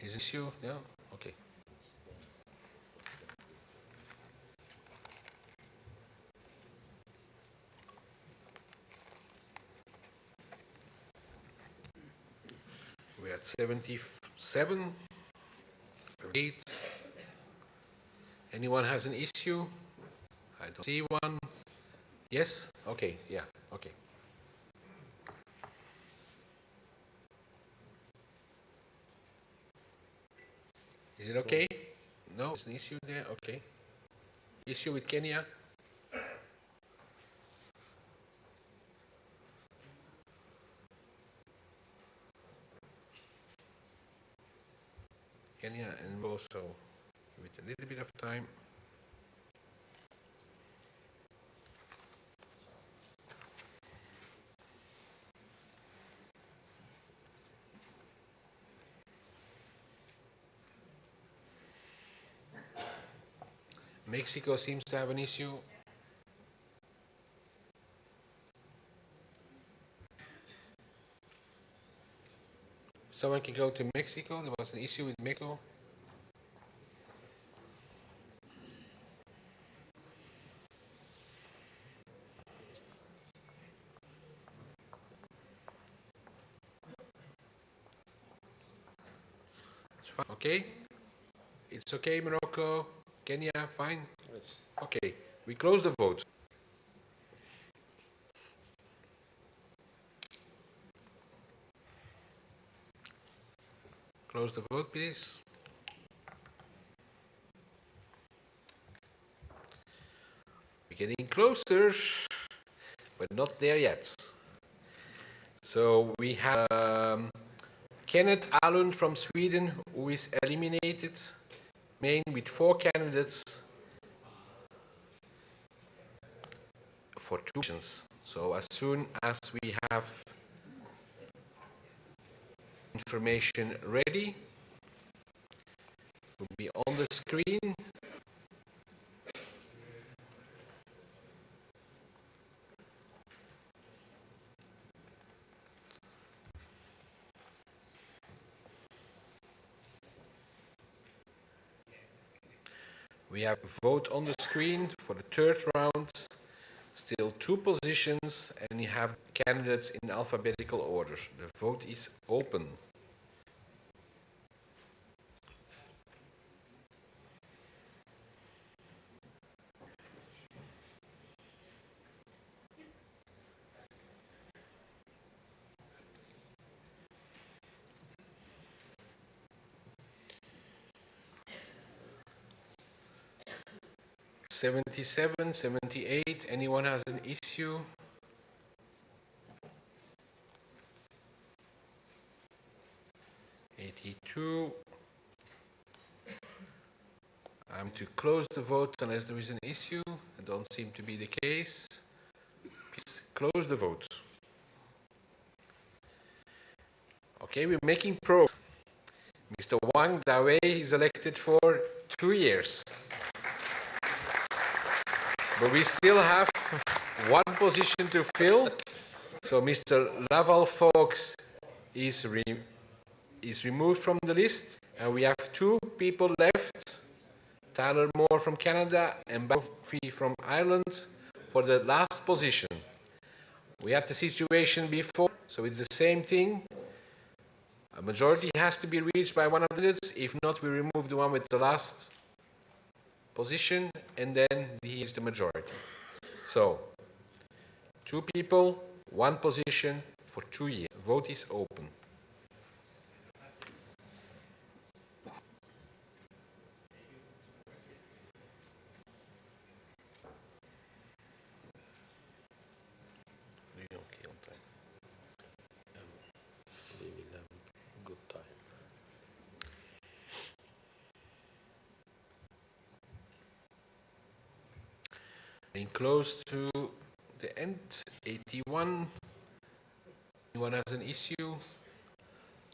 Is this you? Yeah? Okay. We're at 77, 8. Anyone has an issue? I don't see one. Yes? Okay, yeah, okay. Is it okay? No, there's an issue there? Okay. Issue with Kenya? Kenya, and also with a little bit of time. Mexico seems to have an issue. Someone can go to Mexico. There was an issue with Mexico. It's fine. Okay. It's okay, Morocco. Kenya, fine. Yes. Okay. We close the vote. Close the vote, please. We're getting closer, but not there yet. So we have Kenneth Alund from Sweden, who is eliminated, main with 4 candidates for 2 positions. So as soon as we have information ready, it will be on the screen. We have a vote on the screen for the 3rd round. Still 2 positions, and you have candidates in alphabetical order. The vote is open. '77, '78. Anyone has an issue? '82. I'm to close the vote unless there is an issue. It don't seem to be the case. Please close the vote. Okay, we're making progress. Mr. Wang Dawei is elected for 2 years. But we still have one position to fill. So Mr. Laval Fox is removed from the list. And we have 2 people left. Tyler Moore from Canada and Buffy from Ireland for the last position. We had the situation before, so it's the same thing. A majority has to be reached by one of the candidates. If not, we remove the one with the last position, and then he is the majority. So, 2 people, 1 position for 2 years. Vote is open. We will have a good time. And close to the end, 81. Anyone has an issue?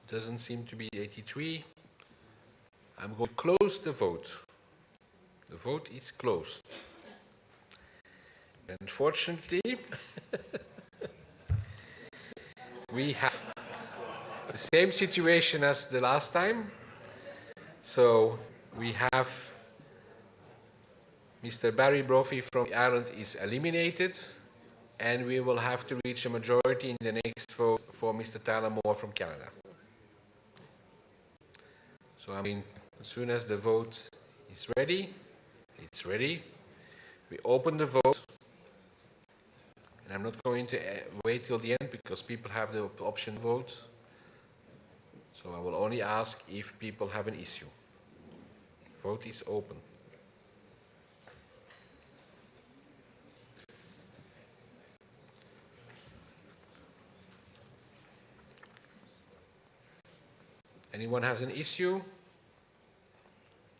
Doesn't seem to be 83. I'm going to close the vote. The vote is closed. Unfortunately, we have the same situation as the last time. So we have Mr. Barry Brophy from Ireland is eliminated, and we will have to reach a majority in the next vote for Mr. Tyler Moore from Canada. So I mean, as soon as the vote is ready, it's ready. We open the vote, and I'm not going to wait till the end because people have the option to vote. So I will only ask if people have an issue. Vote is open. Anyone has an issue?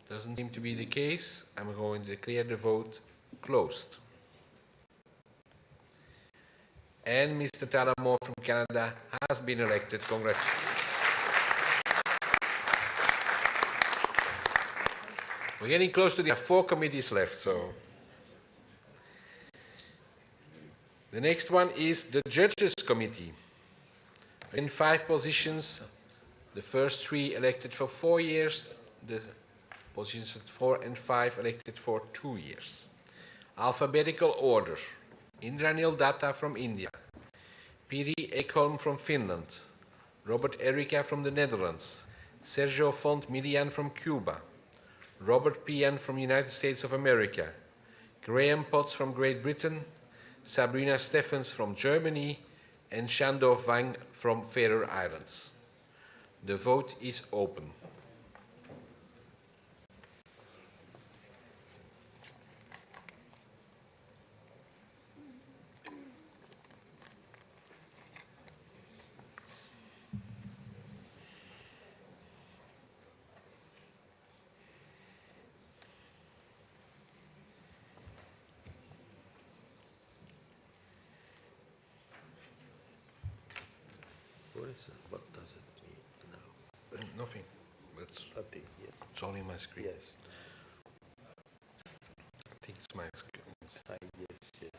Doesn't seem to be the case. I'm going to declare the vote closed. And Mr. Tyler Moore from Canada has been elected. Congratulations. We're getting close to the 4 committees left, so. The next one is the Judges Committee. In 5 positions, the first 3 elected for 4 years, the positions 4 and 5 elected for 2 years. Alphabetical order. Indranil Datta from India, Piri Ekholm from Finland, Robert Erica from the Netherlands, Sergio Font Milian from Cuba, Robert Pian from United States of America, Graham Potts from Great Britain, Sabrina Steffens from Germany, and Shandor Wang from Faroe Islands. The vote is open. What does it mean now? Nothing. That's, Nothing, yes. it's only my screen. Yes. I think it's my screen. Yes, yes.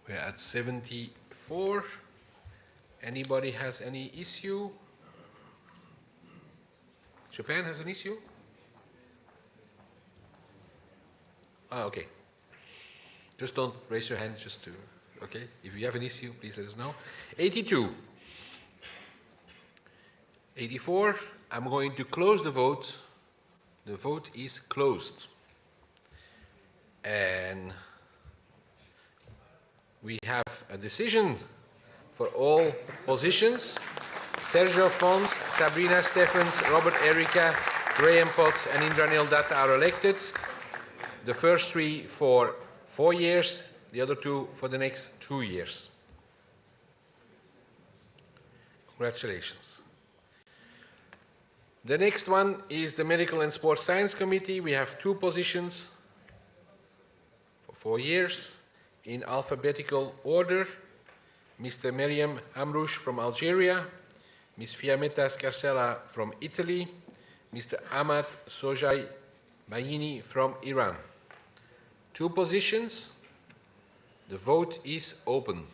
We're at 74. Anybody has any issue? Japan has an issue? Ah, okay. Just don't raise your hand, just to, okay? If you have an issue, please let us know. 82. 84, I'm going to close the vote. The vote is closed. And we have a decision for all positions. Sergio Fons, Sabrina Steffens, Robert Erica, Graham Potts, and Indranil Datta are elected. The first 3 for 4 years, the other 2 for the next 2 years. Congratulations. The next one is the Medical and Sports Science Committee. We have 2 positions for 4 years in alphabetical order. Mr. Meriam Amrouche from Algeria, Ms. Fiammetta Scarcella from Italy, Mr. Ahmad Sojai Bayini from Iran. 2 positions. The vote is open.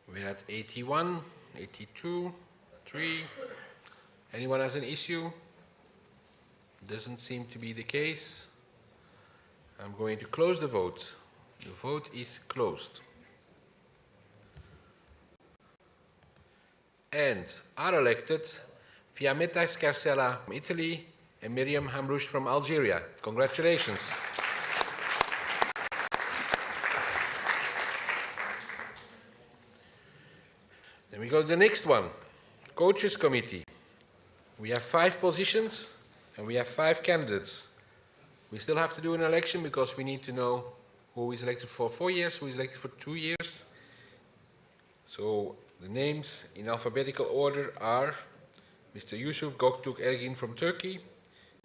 We're at 81, 82, 3. Anyone has an issue? Doesn't seem to be the case. I'm going to close the vote. The vote is closed. And are elected Fiammetta Scarcella from Italy and Miriam Hamrouche from Algeria. Congratulations. Then we go to the next one, Coaches Committee. We have 5 positions and we have 5 candidates. We still have to do an election because we need to know who is elected for 4 years, who is elected for 2 years. So the names in alphabetical order are Mr. Yusuf Göktürk Ergin from Turkey,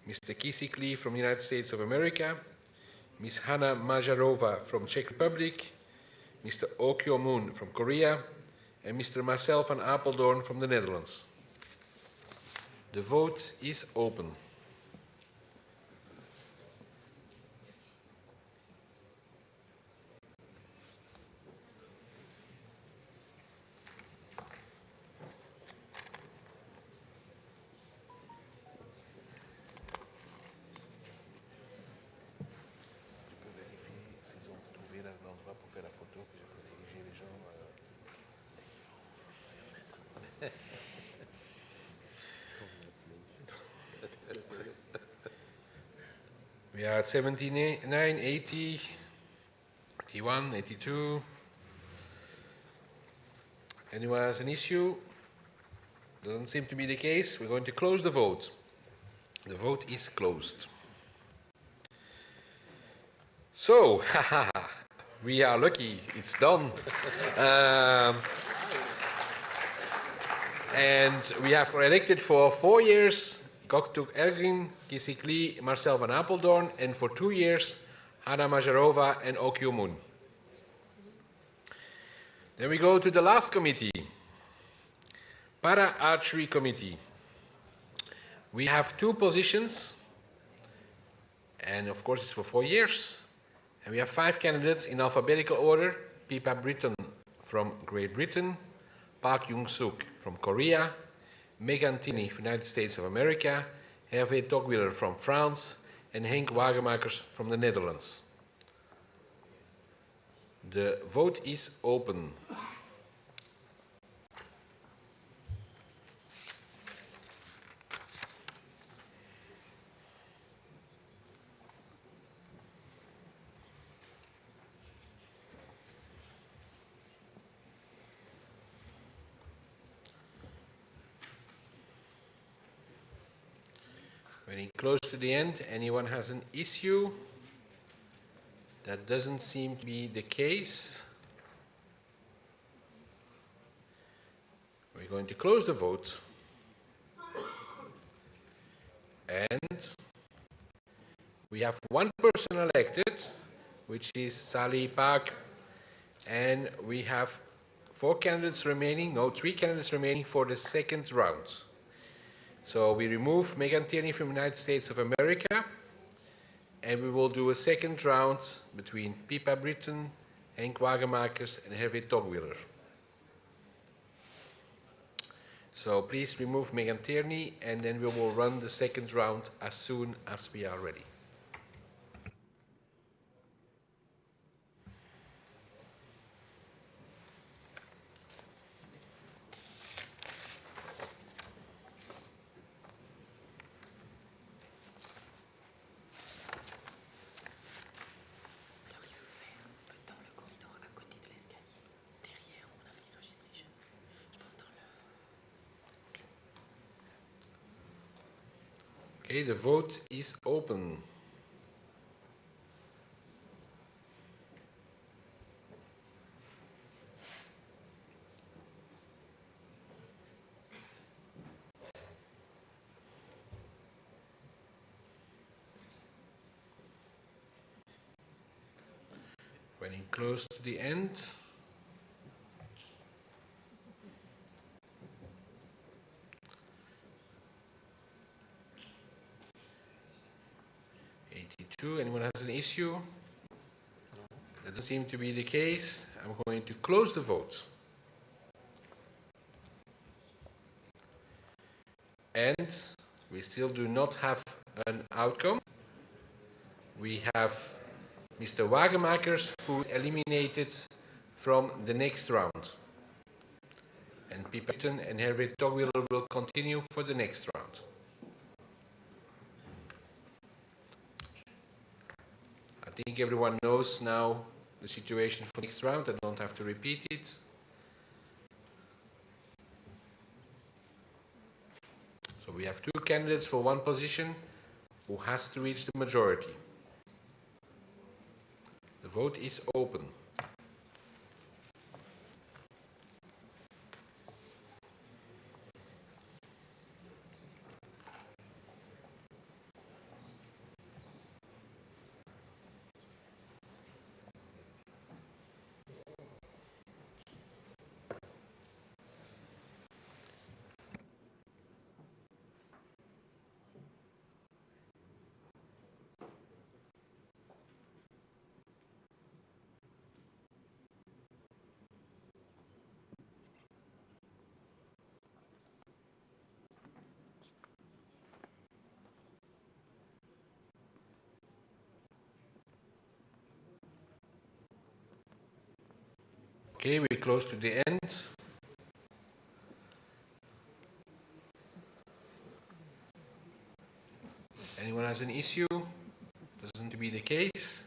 Mr. Kisikli from the United States of America, Ms. Hanna Majarova from Czech Republic, Mr. Oh Kyo-moon from Korea, and Mr. Marcel van Apeldoorn from the Netherlands. The vote is open. We are at 79, 80, 81, 82. Anyone has an issue? Doesn't seem to be the case. We're going to close the vote. The vote is closed. So, we are lucky. It's done. And we have elected for 4 years Göktürk Ergin, Kisikli, Marcel van Apeldoorn, and for 2 years Hanna Majarova and Oh Kyo-moon. Then we go to the last committee, Para Archery Committee. We have 2 positions, and of course it's for 4 years. And we have 5 candidates in alphabetical order: Pippa Britton from Great Britain, Park Young-suk from Korea, Megan Tierney from the United States of America, Hervé Togwiller from France, and Henk Wagemakers from the Netherlands. The vote is open. Getting close to the end. Anyone has an issue? That doesn't seem to be the case. We're going to close the vote. And we have 1 person elected, which is Sally Park. And we have 4 candidates remaining, no, 3 candidates remaining for the second round. So we remove Megan Tierney from the United States of America, and we will do a second round between Pippa Britton, Henk Wagemakers, and Hervé Togwiller. So please remove Megan Tierney, and then we will run the second round as soon as we are ready. Okay, the vote is open. Getting close to the end. Anyone has an issue? That doesn't seem to be the case. I'm going to close the vote. And we still do not have an outcome. We have Mr. Wagemakers, who is eliminated from the next round. And Pipeton and Hervé Togwiller will continue for the next round. I think everyone knows now the situation for the next round. I don't have to repeat it. So we have two candidates for one position who has to reach the majority. The vote is open. Okay, we're close to the end. Anyone has an issue? Doesn't to be the case.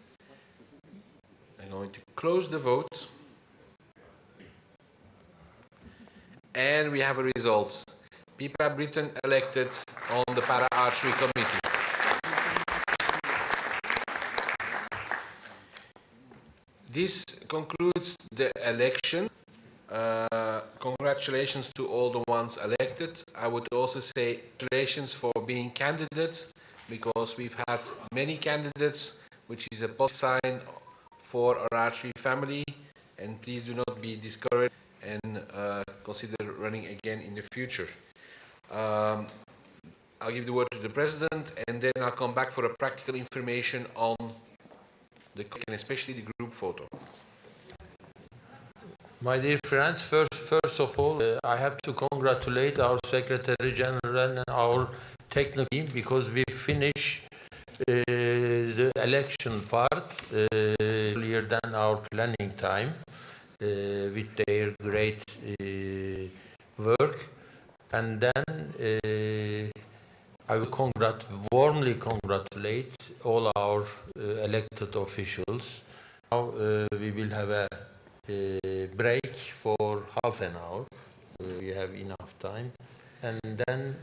I'm going to close the vote. And we have a result. Pipa Britton elected on the Para Archery Committee. This concludes the election. Congratulations to all the ones elected. I would also say congratulations for being candidates, because we've had many candidates, which is a positive sign for our archery family. And please do not be discouraged and consider running again in the future. I'll give the word to the president, and then I'll come back for a practical information on and especially the group photo. My dear friends, first of all, I have to congratulate our Secretary General and our technical team, because we finished the election part earlier than our planning time with their great work. And then I will warmly congratulate all our elected officials. Now we will have a break for half an hour. We have enough time. And then,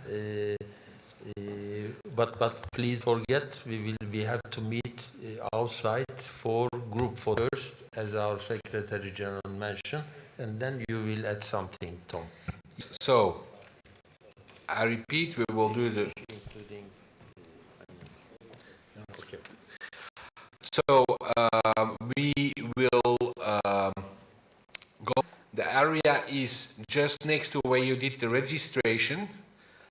but please forget, we have to meet outside for group photos, as our Secretary General mentioned. And then you will add something, Tom. So, I repeat, we will do the... Including... Okay. So, we will go. The area is just next to where you did the registration.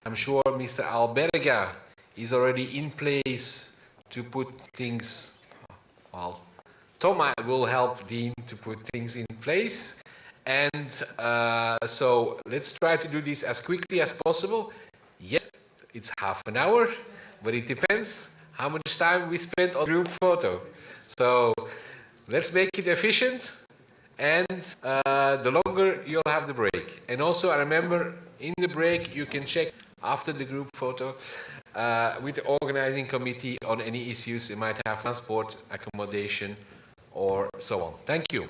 I'm sure Mr. Alberga is already in place to put things... Well, Thomas will help Dean to put things in place. And so let's try to do this as quickly as possible. Yes, it's half an hour, but it depends how much time we spend on group photo. So let's make it efficient, and the longer you'll have the break. And also, I remember in the break you can check after the group photo with the organizing committee on any issues you might have, transport, accommodation, or so on. Thank you.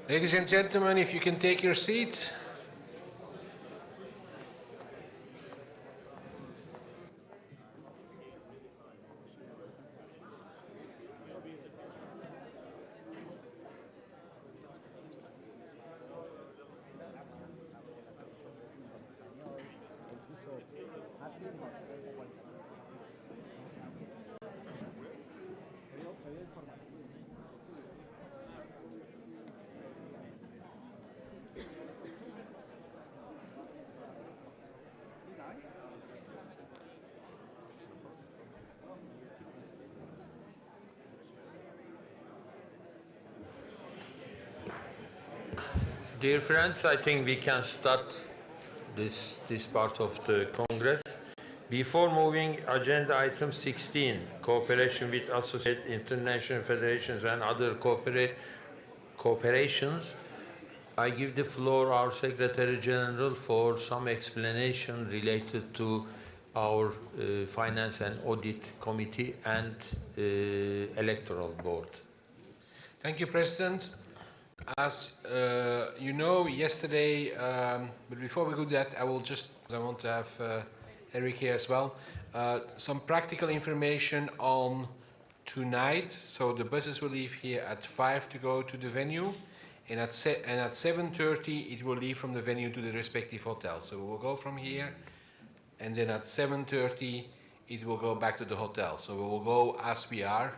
Ladies and gentlemen, if you can take your seats. Dear friends, I think we can start this part of the Congress. Before moving agenda item 16, cooperation with associated international federations and other cooperations, I give the floor our Secretary General for some explanation related to our Finance and Audit Committee and Electoral Board. Thank you, President. As you know, yesterday, but before we do that, I want to have Eric here as well, some practical information on tonight. So the buses will leave here at 5 to go to the venue, and at 7:30 it will leave from the venue to the respective hotels. So we will go from here, and then at 7:30 it will go back to the hotel. So we will go as we are.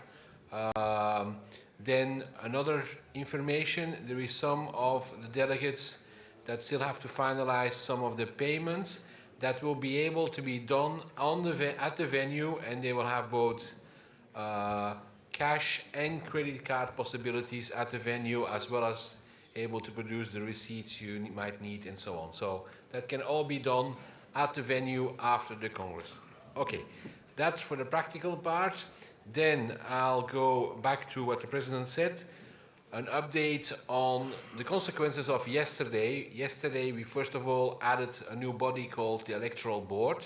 Then another information, there is some of the delegates that still have to finalize some of the payments that will be able to be done at the venue, and they will have both cash and credit card possibilities at the venue, as well as able to produce the receipts you might need and so on. So that can all be done at the venue after the Congress. Okay, that's for the practical part. Then I'll go back to what the President said, an update on the consequences of yesterday. Yesterday, we first of all added a new body called the Electoral Board.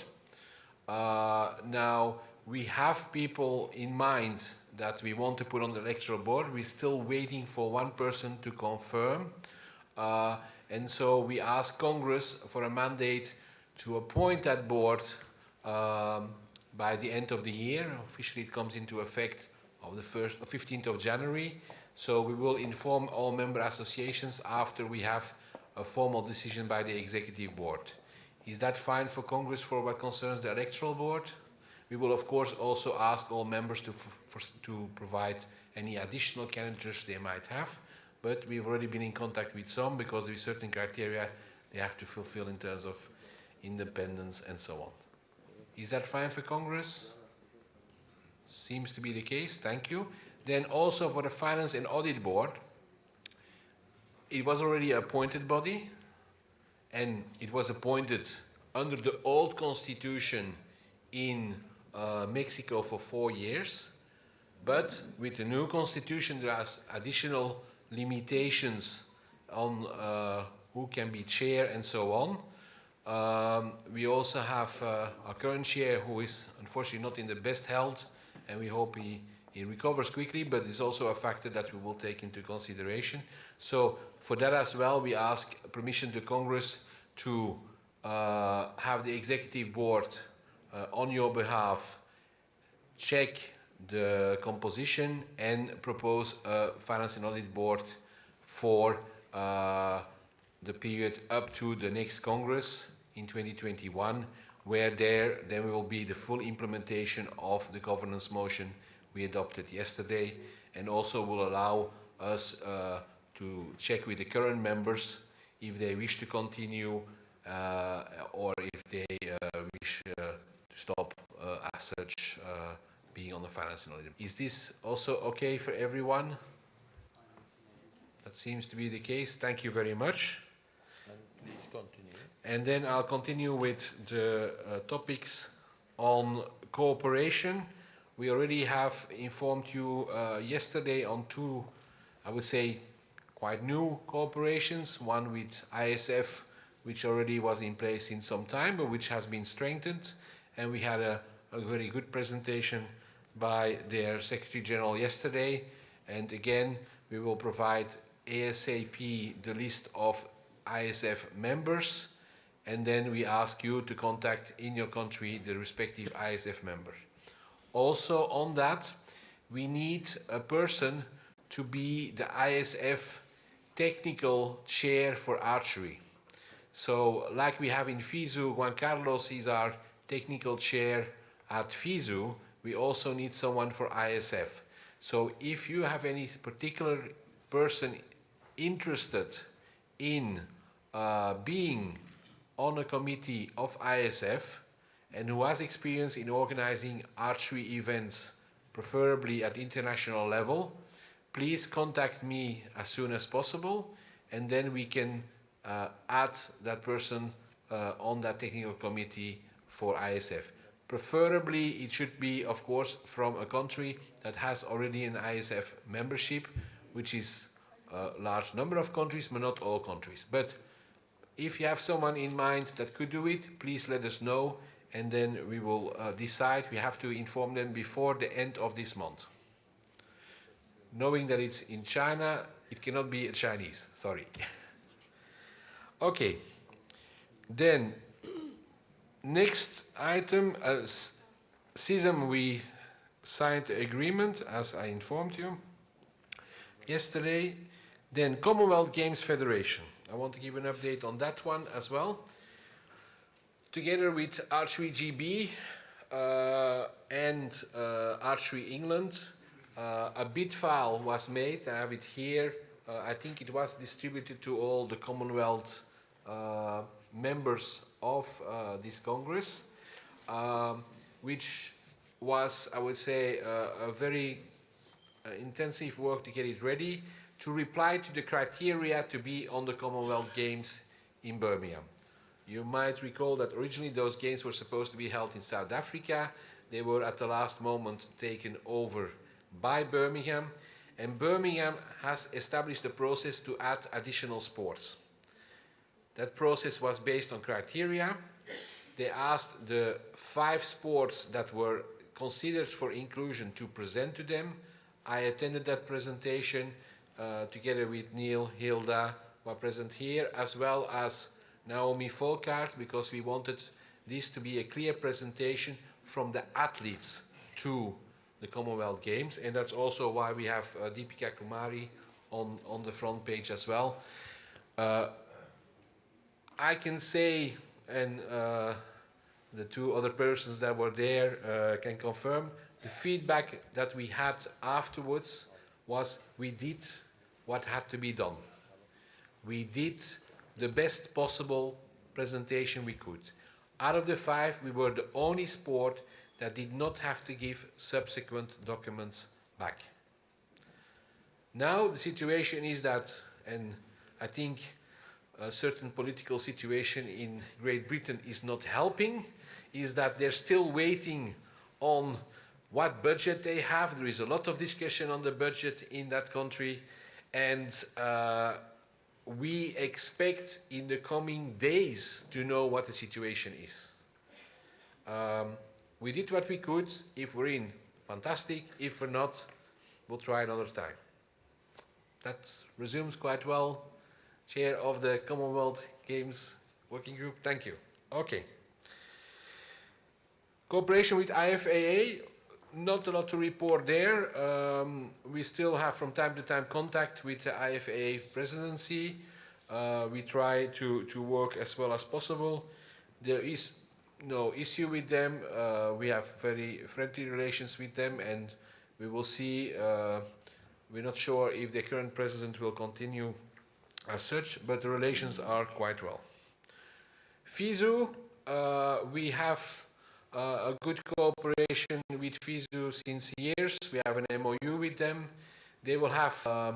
Now, we have people in mind that we want to put on the Electoral Board. We're still waiting for one person to confirm. And so we asked Congress for a mandate to appoint that board by the end of the year. Officially, it comes into effect of the 15th of January. So we will inform all member associations after we have a formal decision by the Executive Board. Is that fine for Congress for what concerns the Electoral Board? We will, of course, also ask all members to provide any additional candidates they might have. But we've already been in contact with some because there is certain criteria they have to fulfill in terms of independence and so on. Is that fine for Congress? Seems to be the case. Thank you. Then also for the Finance and Audit Board, it was already an appointed body, and it was appointed under the old constitution in Mexico for 4 years. But with the new constitution, there are additional limitations on who can be chair and so on. We also have our current chair, who is unfortunately not in the best health, and we hope he recovers quickly, but it's also a factor that we will take into consideration. So for that as well, we ask permission to Congress to have the Executive Board on your behalf check the composition and propose a Finance and Audit Board for the period up to the next Congress in 2021, where then will be the full implementation of the governance motion we adopted yesterday, and also will allow us to check with the current members if they wish to continue or if they wish to stop as such being on the financial leader. Is this also okay for everyone? That seems to be the case. Thank you very much. And please continue. And then I'll continue with the topics on cooperation. We already have informed you yesterday on two, I would say, quite new cooperations. One with ISF, which already was in place in some time, but which has been strengthened. And we had a very good presentation by their Secretary General yesterday. And again, we will provide ASAP the list of ISF members, and then we ask you to contact in your country the respective ISF member. Also on that, we need a person to be the ISF technical chair for archery. So like we have in FISU, Juan Carlos is our technical chair at FISU, we also need someone for ISF. So if you have any particular person interested in being on a committee of ISF and who has experience in organizing archery events, preferably at international level, please contact me as soon as possible, and then we can add that person on that technical committee for ISF. Preferably, it should be, of course, from a country that has already an ISF membership, which is a large number of countries, but not all countries. But if you have someone in mind that could do it, please let us know, and then we will decide. We have to inform them before the end of this month. Knowing that it's in China, it cannot be a Chinese, sorry. Okay, then next item, CISM, we signed the agreement, as I informed you yesterday. Then Commonwealth Games Federation. I want to give an update on that one as well. Together with Archery GB and Archery England, a bid file was made. I have it here. I think it was distributed to all the Commonwealth members of this Congress, which was, I would say, a very intensive work to get it ready, to reply to the criteria to be on the Commonwealth Games in Birmingham. You might recall that originally those games were supposed to be held in South Africa. They were at the last moment taken over by Birmingham, and Birmingham has established a process to add additional sports. That process was based on criteria. They asked the 5 sports that were considered for inclusion to present to them. I attended that presentation together with Neil, Hilda, who are present here, as well as Naomi Volkart, because we wanted this to be a clear presentation from the athletes to the Commonwealth Games, and that's also why we have Deepika Kumari on the front page as well. I can say, and the 2 other persons that were there can confirm, the feedback that we had afterwards was we did what had to be done. We did the best possible presentation we could. Out of the 5, we were the only sport that did not have to give subsequent documents back. Now the situation is that, and I think a certain political situation in Great Britain is not helping, is that they're still waiting on what budget they have. There is a lot of discussion on the budget in that country, and we expect in the coming days to know what the situation is. We did what we could. If we're in, fantastic. If we're not, we'll try another time. That resumes quite well. Chair of the Commonwealth Games Working Group, thank you. Okay. Cooperation with IFAA, not a lot to report there. We still have from time to time contact with the IFAA presidency. We try to work as well as possible. There is no issue with them. We have very friendly relations with them, and we will see We're not sure if the current president will continue as such, but the relations are quite well. FISU, we have a good cooperation with FISU since years. We have an MOU with them. They will have a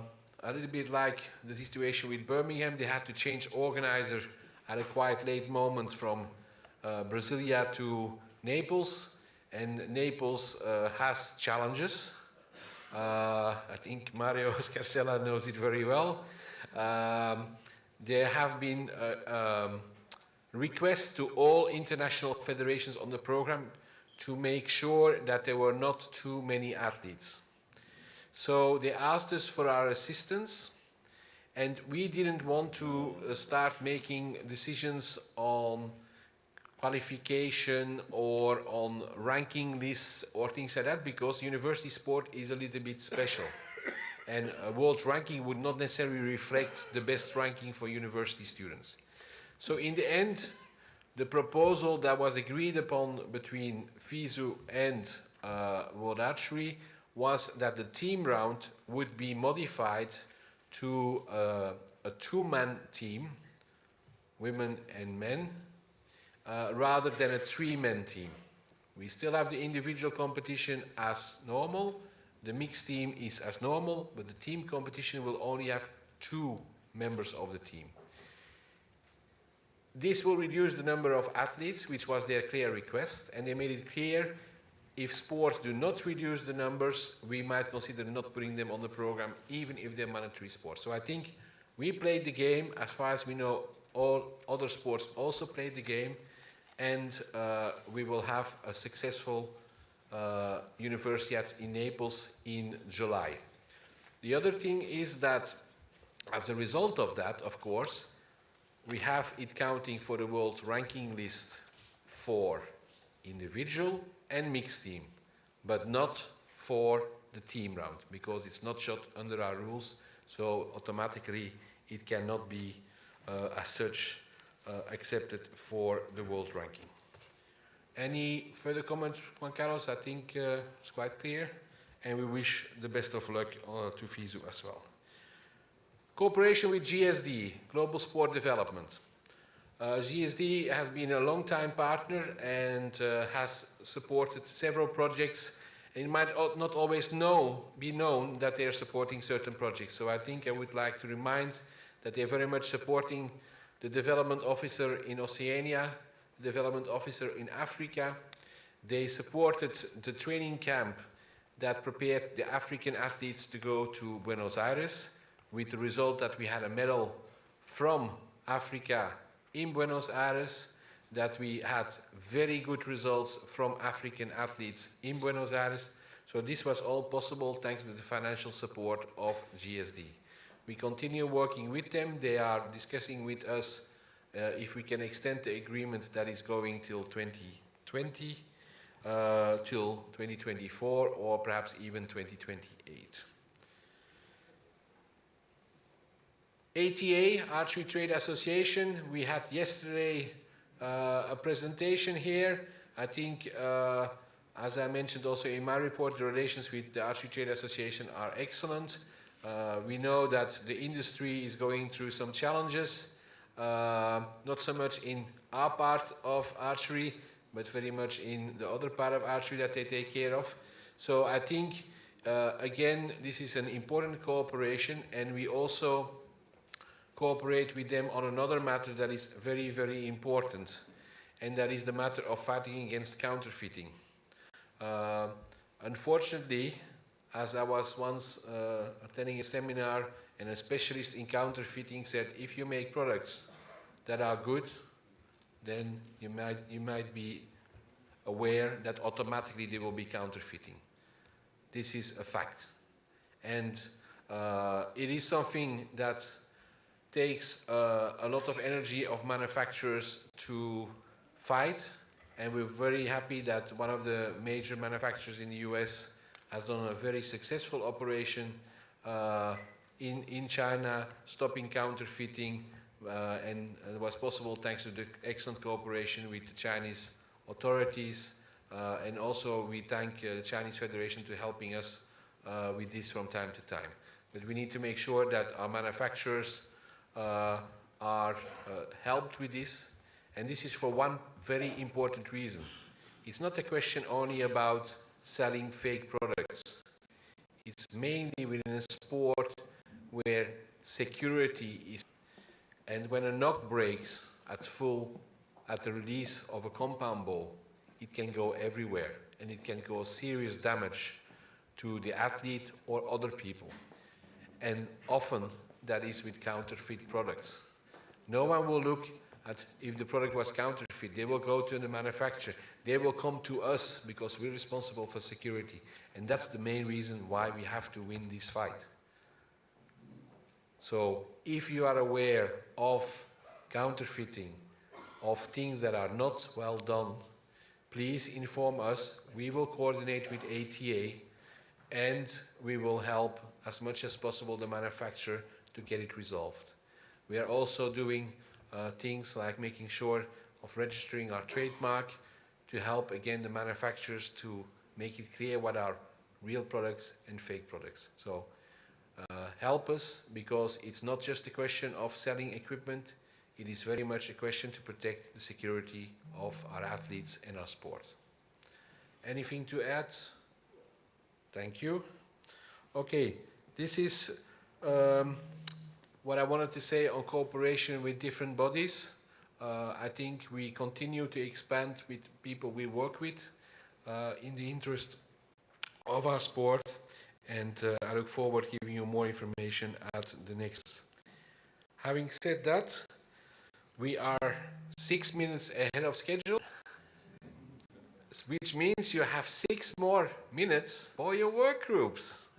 little bit like the situation with Birmingham. They had to change organizer at a quite late moment from Brasilia to Naples, and Naples has challenges. I think Mario Scarcella knows it very well. There have been requests to all international federations on the program to make sure that there were not too many athletes. So they asked us for our assistance, and we didn't want to start making decisions on qualification or on ranking lists or things like that, because university sport is a little bit special. And a world ranking would not necessarily reflect the best ranking for university students. So in the end, the proposal that was agreed upon between FISU and World Archery was that the team round would be modified to a two-man team, women and men, rather than a three-man team. We still have the individual competition as normal. The mixed team is as normal, but the team competition will only have 2 members of the team. This will reduce the number of athletes, which was their clear request, and they made it clear if sports do not reduce the numbers, we might consider not putting them on the program, even if they're mandatory sports. So I think we played the game. As far as we know, all other sports also played the game, and we will have a successful Universiades in Naples in July. The other thing is that as a result of that, of course, we have it counting for the world ranking list for individual and mixed team, but not for the team round, because it's not shot under our rules, so automatically it cannot be as such accepted for the world ranking. Any further comments, Juan Carlos? I think it's quite clear, and we wish the best of luck to FISU as well. Cooperation with GSD, Global Sport Development. GSD has been a long-time partner and has supported several projects. And it might not always be known that they are supporting certain projects. So I think I would like to remind that they are very much supporting the development officer in Oceania, the development officer in Africa. They supported the training camp that prepared the African athletes to go to Buenos Aires, with the result that we had a medal from Africa in Buenos Aires, that we had very good results from African athletes in Buenos Aires. So this was all possible thanks to the financial support of GSD. We continue working with them. They are discussing with us if we can extend the agreement that is going till 2020, till 2024, or perhaps even 2028. ATA, Archery Trade Association, we had yesterday a presentation here. I think, as I mentioned also in my report, the relations with the Archery Trade Association are excellent. We know that the industry is going through some challenges, not so much in our part of archery, but very much in the other part of archery that they take care of. So I think, again, this is an important cooperation, and we also cooperate with them on another matter that is very, very important, and that is the matter of fighting against counterfeiting. Unfortunately, as I was once attending a seminar, and a specialist in counterfeiting said, if you make products that are good, then you might be aware that automatically they will be counterfeiting. This is a fact. And it is something that takes a lot of energy of manufacturers to fight, and we're very happy that one of the major manufacturers in the US has done a very successful operation in China, stopping counterfeiting, and it was possible thanks to the excellent cooperation with the Chinese authorities, and also we thank the Chinese Federation for helping us with this from time to time. But we need to make sure that our manufacturers are helped with this. And this is for one very important reason. It's not a question only about selling fake products. It's mainly within a sport where security is. And when a knock breaks at the release of a compound ball, it can go everywhere and it can cause serious damage to the athlete or other people. And often that is with counterfeit products. No one will look at if the product was counterfeit. They will go to the manufacturer. They will come to us because we're responsible for security. And that's the main reason why we have to win this fight. So if you are aware of counterfeiting, of things that are not well done, please inform us. We will coordinate with ATA and we will help as much as possible the manufacturer to get it resolved. We are also doing things like making sure of registering our trademark to help again the manufacturers to make it clear what are real products and fake products. So help us, because it's not just a question of selling equipment, it is very much a question to protect the security of our athletes and our sport. Anything to add? Thank you. Okay, this is what I wanted to say on cooperation with different bodies. I think we continue to expand with people we work with in the interest of our sport, and I look forward to giving you more information at the next. Having said that, we are 6 minutes ahead of schedule, which means you have 6 more minutes for your work groups.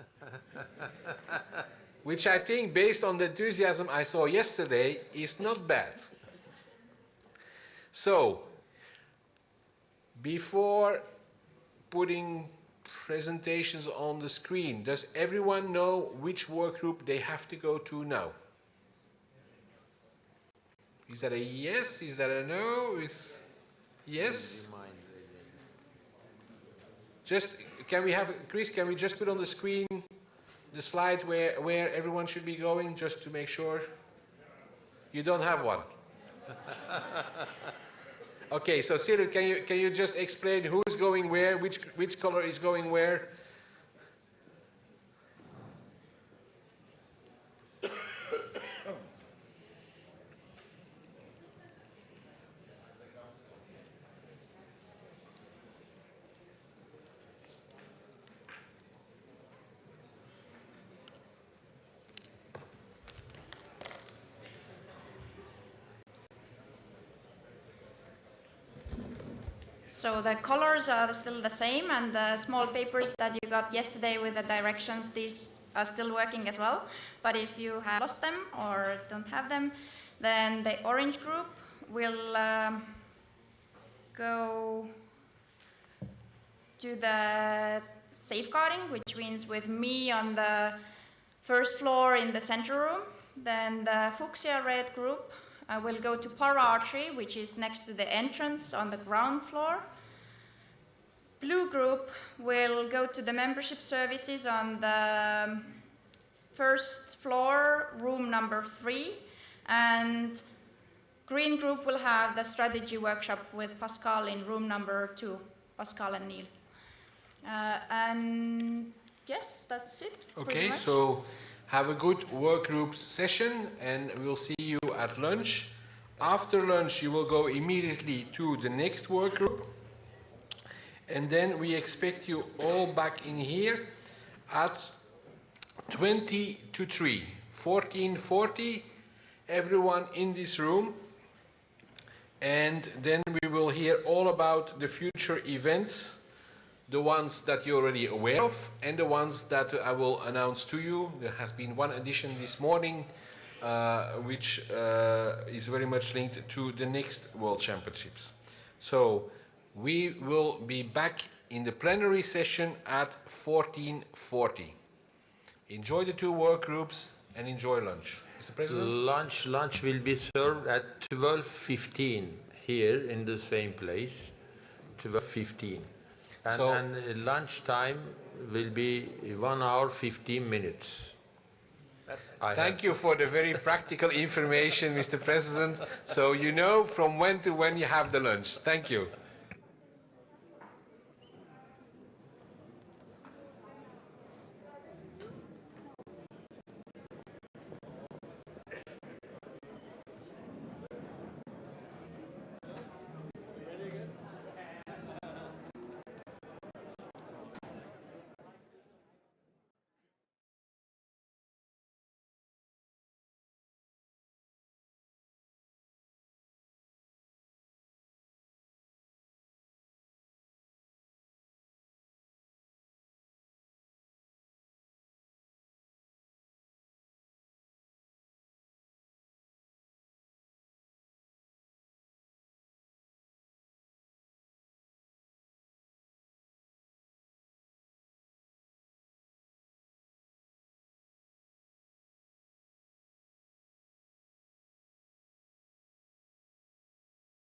Which I think, based on the enthusiasm I saw yesterday, is not bad. So, before putting presentations on the screen, does everyone know which work group they have to go to now? Is that a yes? Is that a no? Is yes? Just, can we have, Chris, can we just put on the screen the slide where everyone should be going, just to make sure? You don't have one. Okay, so Cyril, can you just explain who's going where, which color is going where? So the colors are still the same, and the small papers that you got yesterday with the directions, these are still working as well. But if you have lost them or don't have them, then the orange group will go to the safeguarding, which means with me on the first floor in the center room. Then the fuchsia red group will go to para archery, which is next to the entrance on the ground floor. Blue group will go to the membership services on the first floor, room number 3. And green group will have the strategy workshop with Pascal in room number 2, Pascal and Neil. And yes, that's it. Okay, so have a good work group session, and we'll see you at lunch. After lunch, you will go immediately to the next work group. And then we expect you all back in here at 20 to 3, 14:40, everyone in this room. And then we will hear all about the future events, the ones that you're already aware of and the ones that I will announce to you. There has been one addition this morning, which is very much linked to the next World Championships. So we will be back in the plenary session at 14:40. Enjoy the 2 work groups and enjoy lunch. Mr. President? Lunch will be served at 12:15 here in the same place, 12:15. And lunch time will be 1 hour, 15 minutes. Thank you for the very practical information, Mr. President. So you know from when to when you have the lunch. Thank you.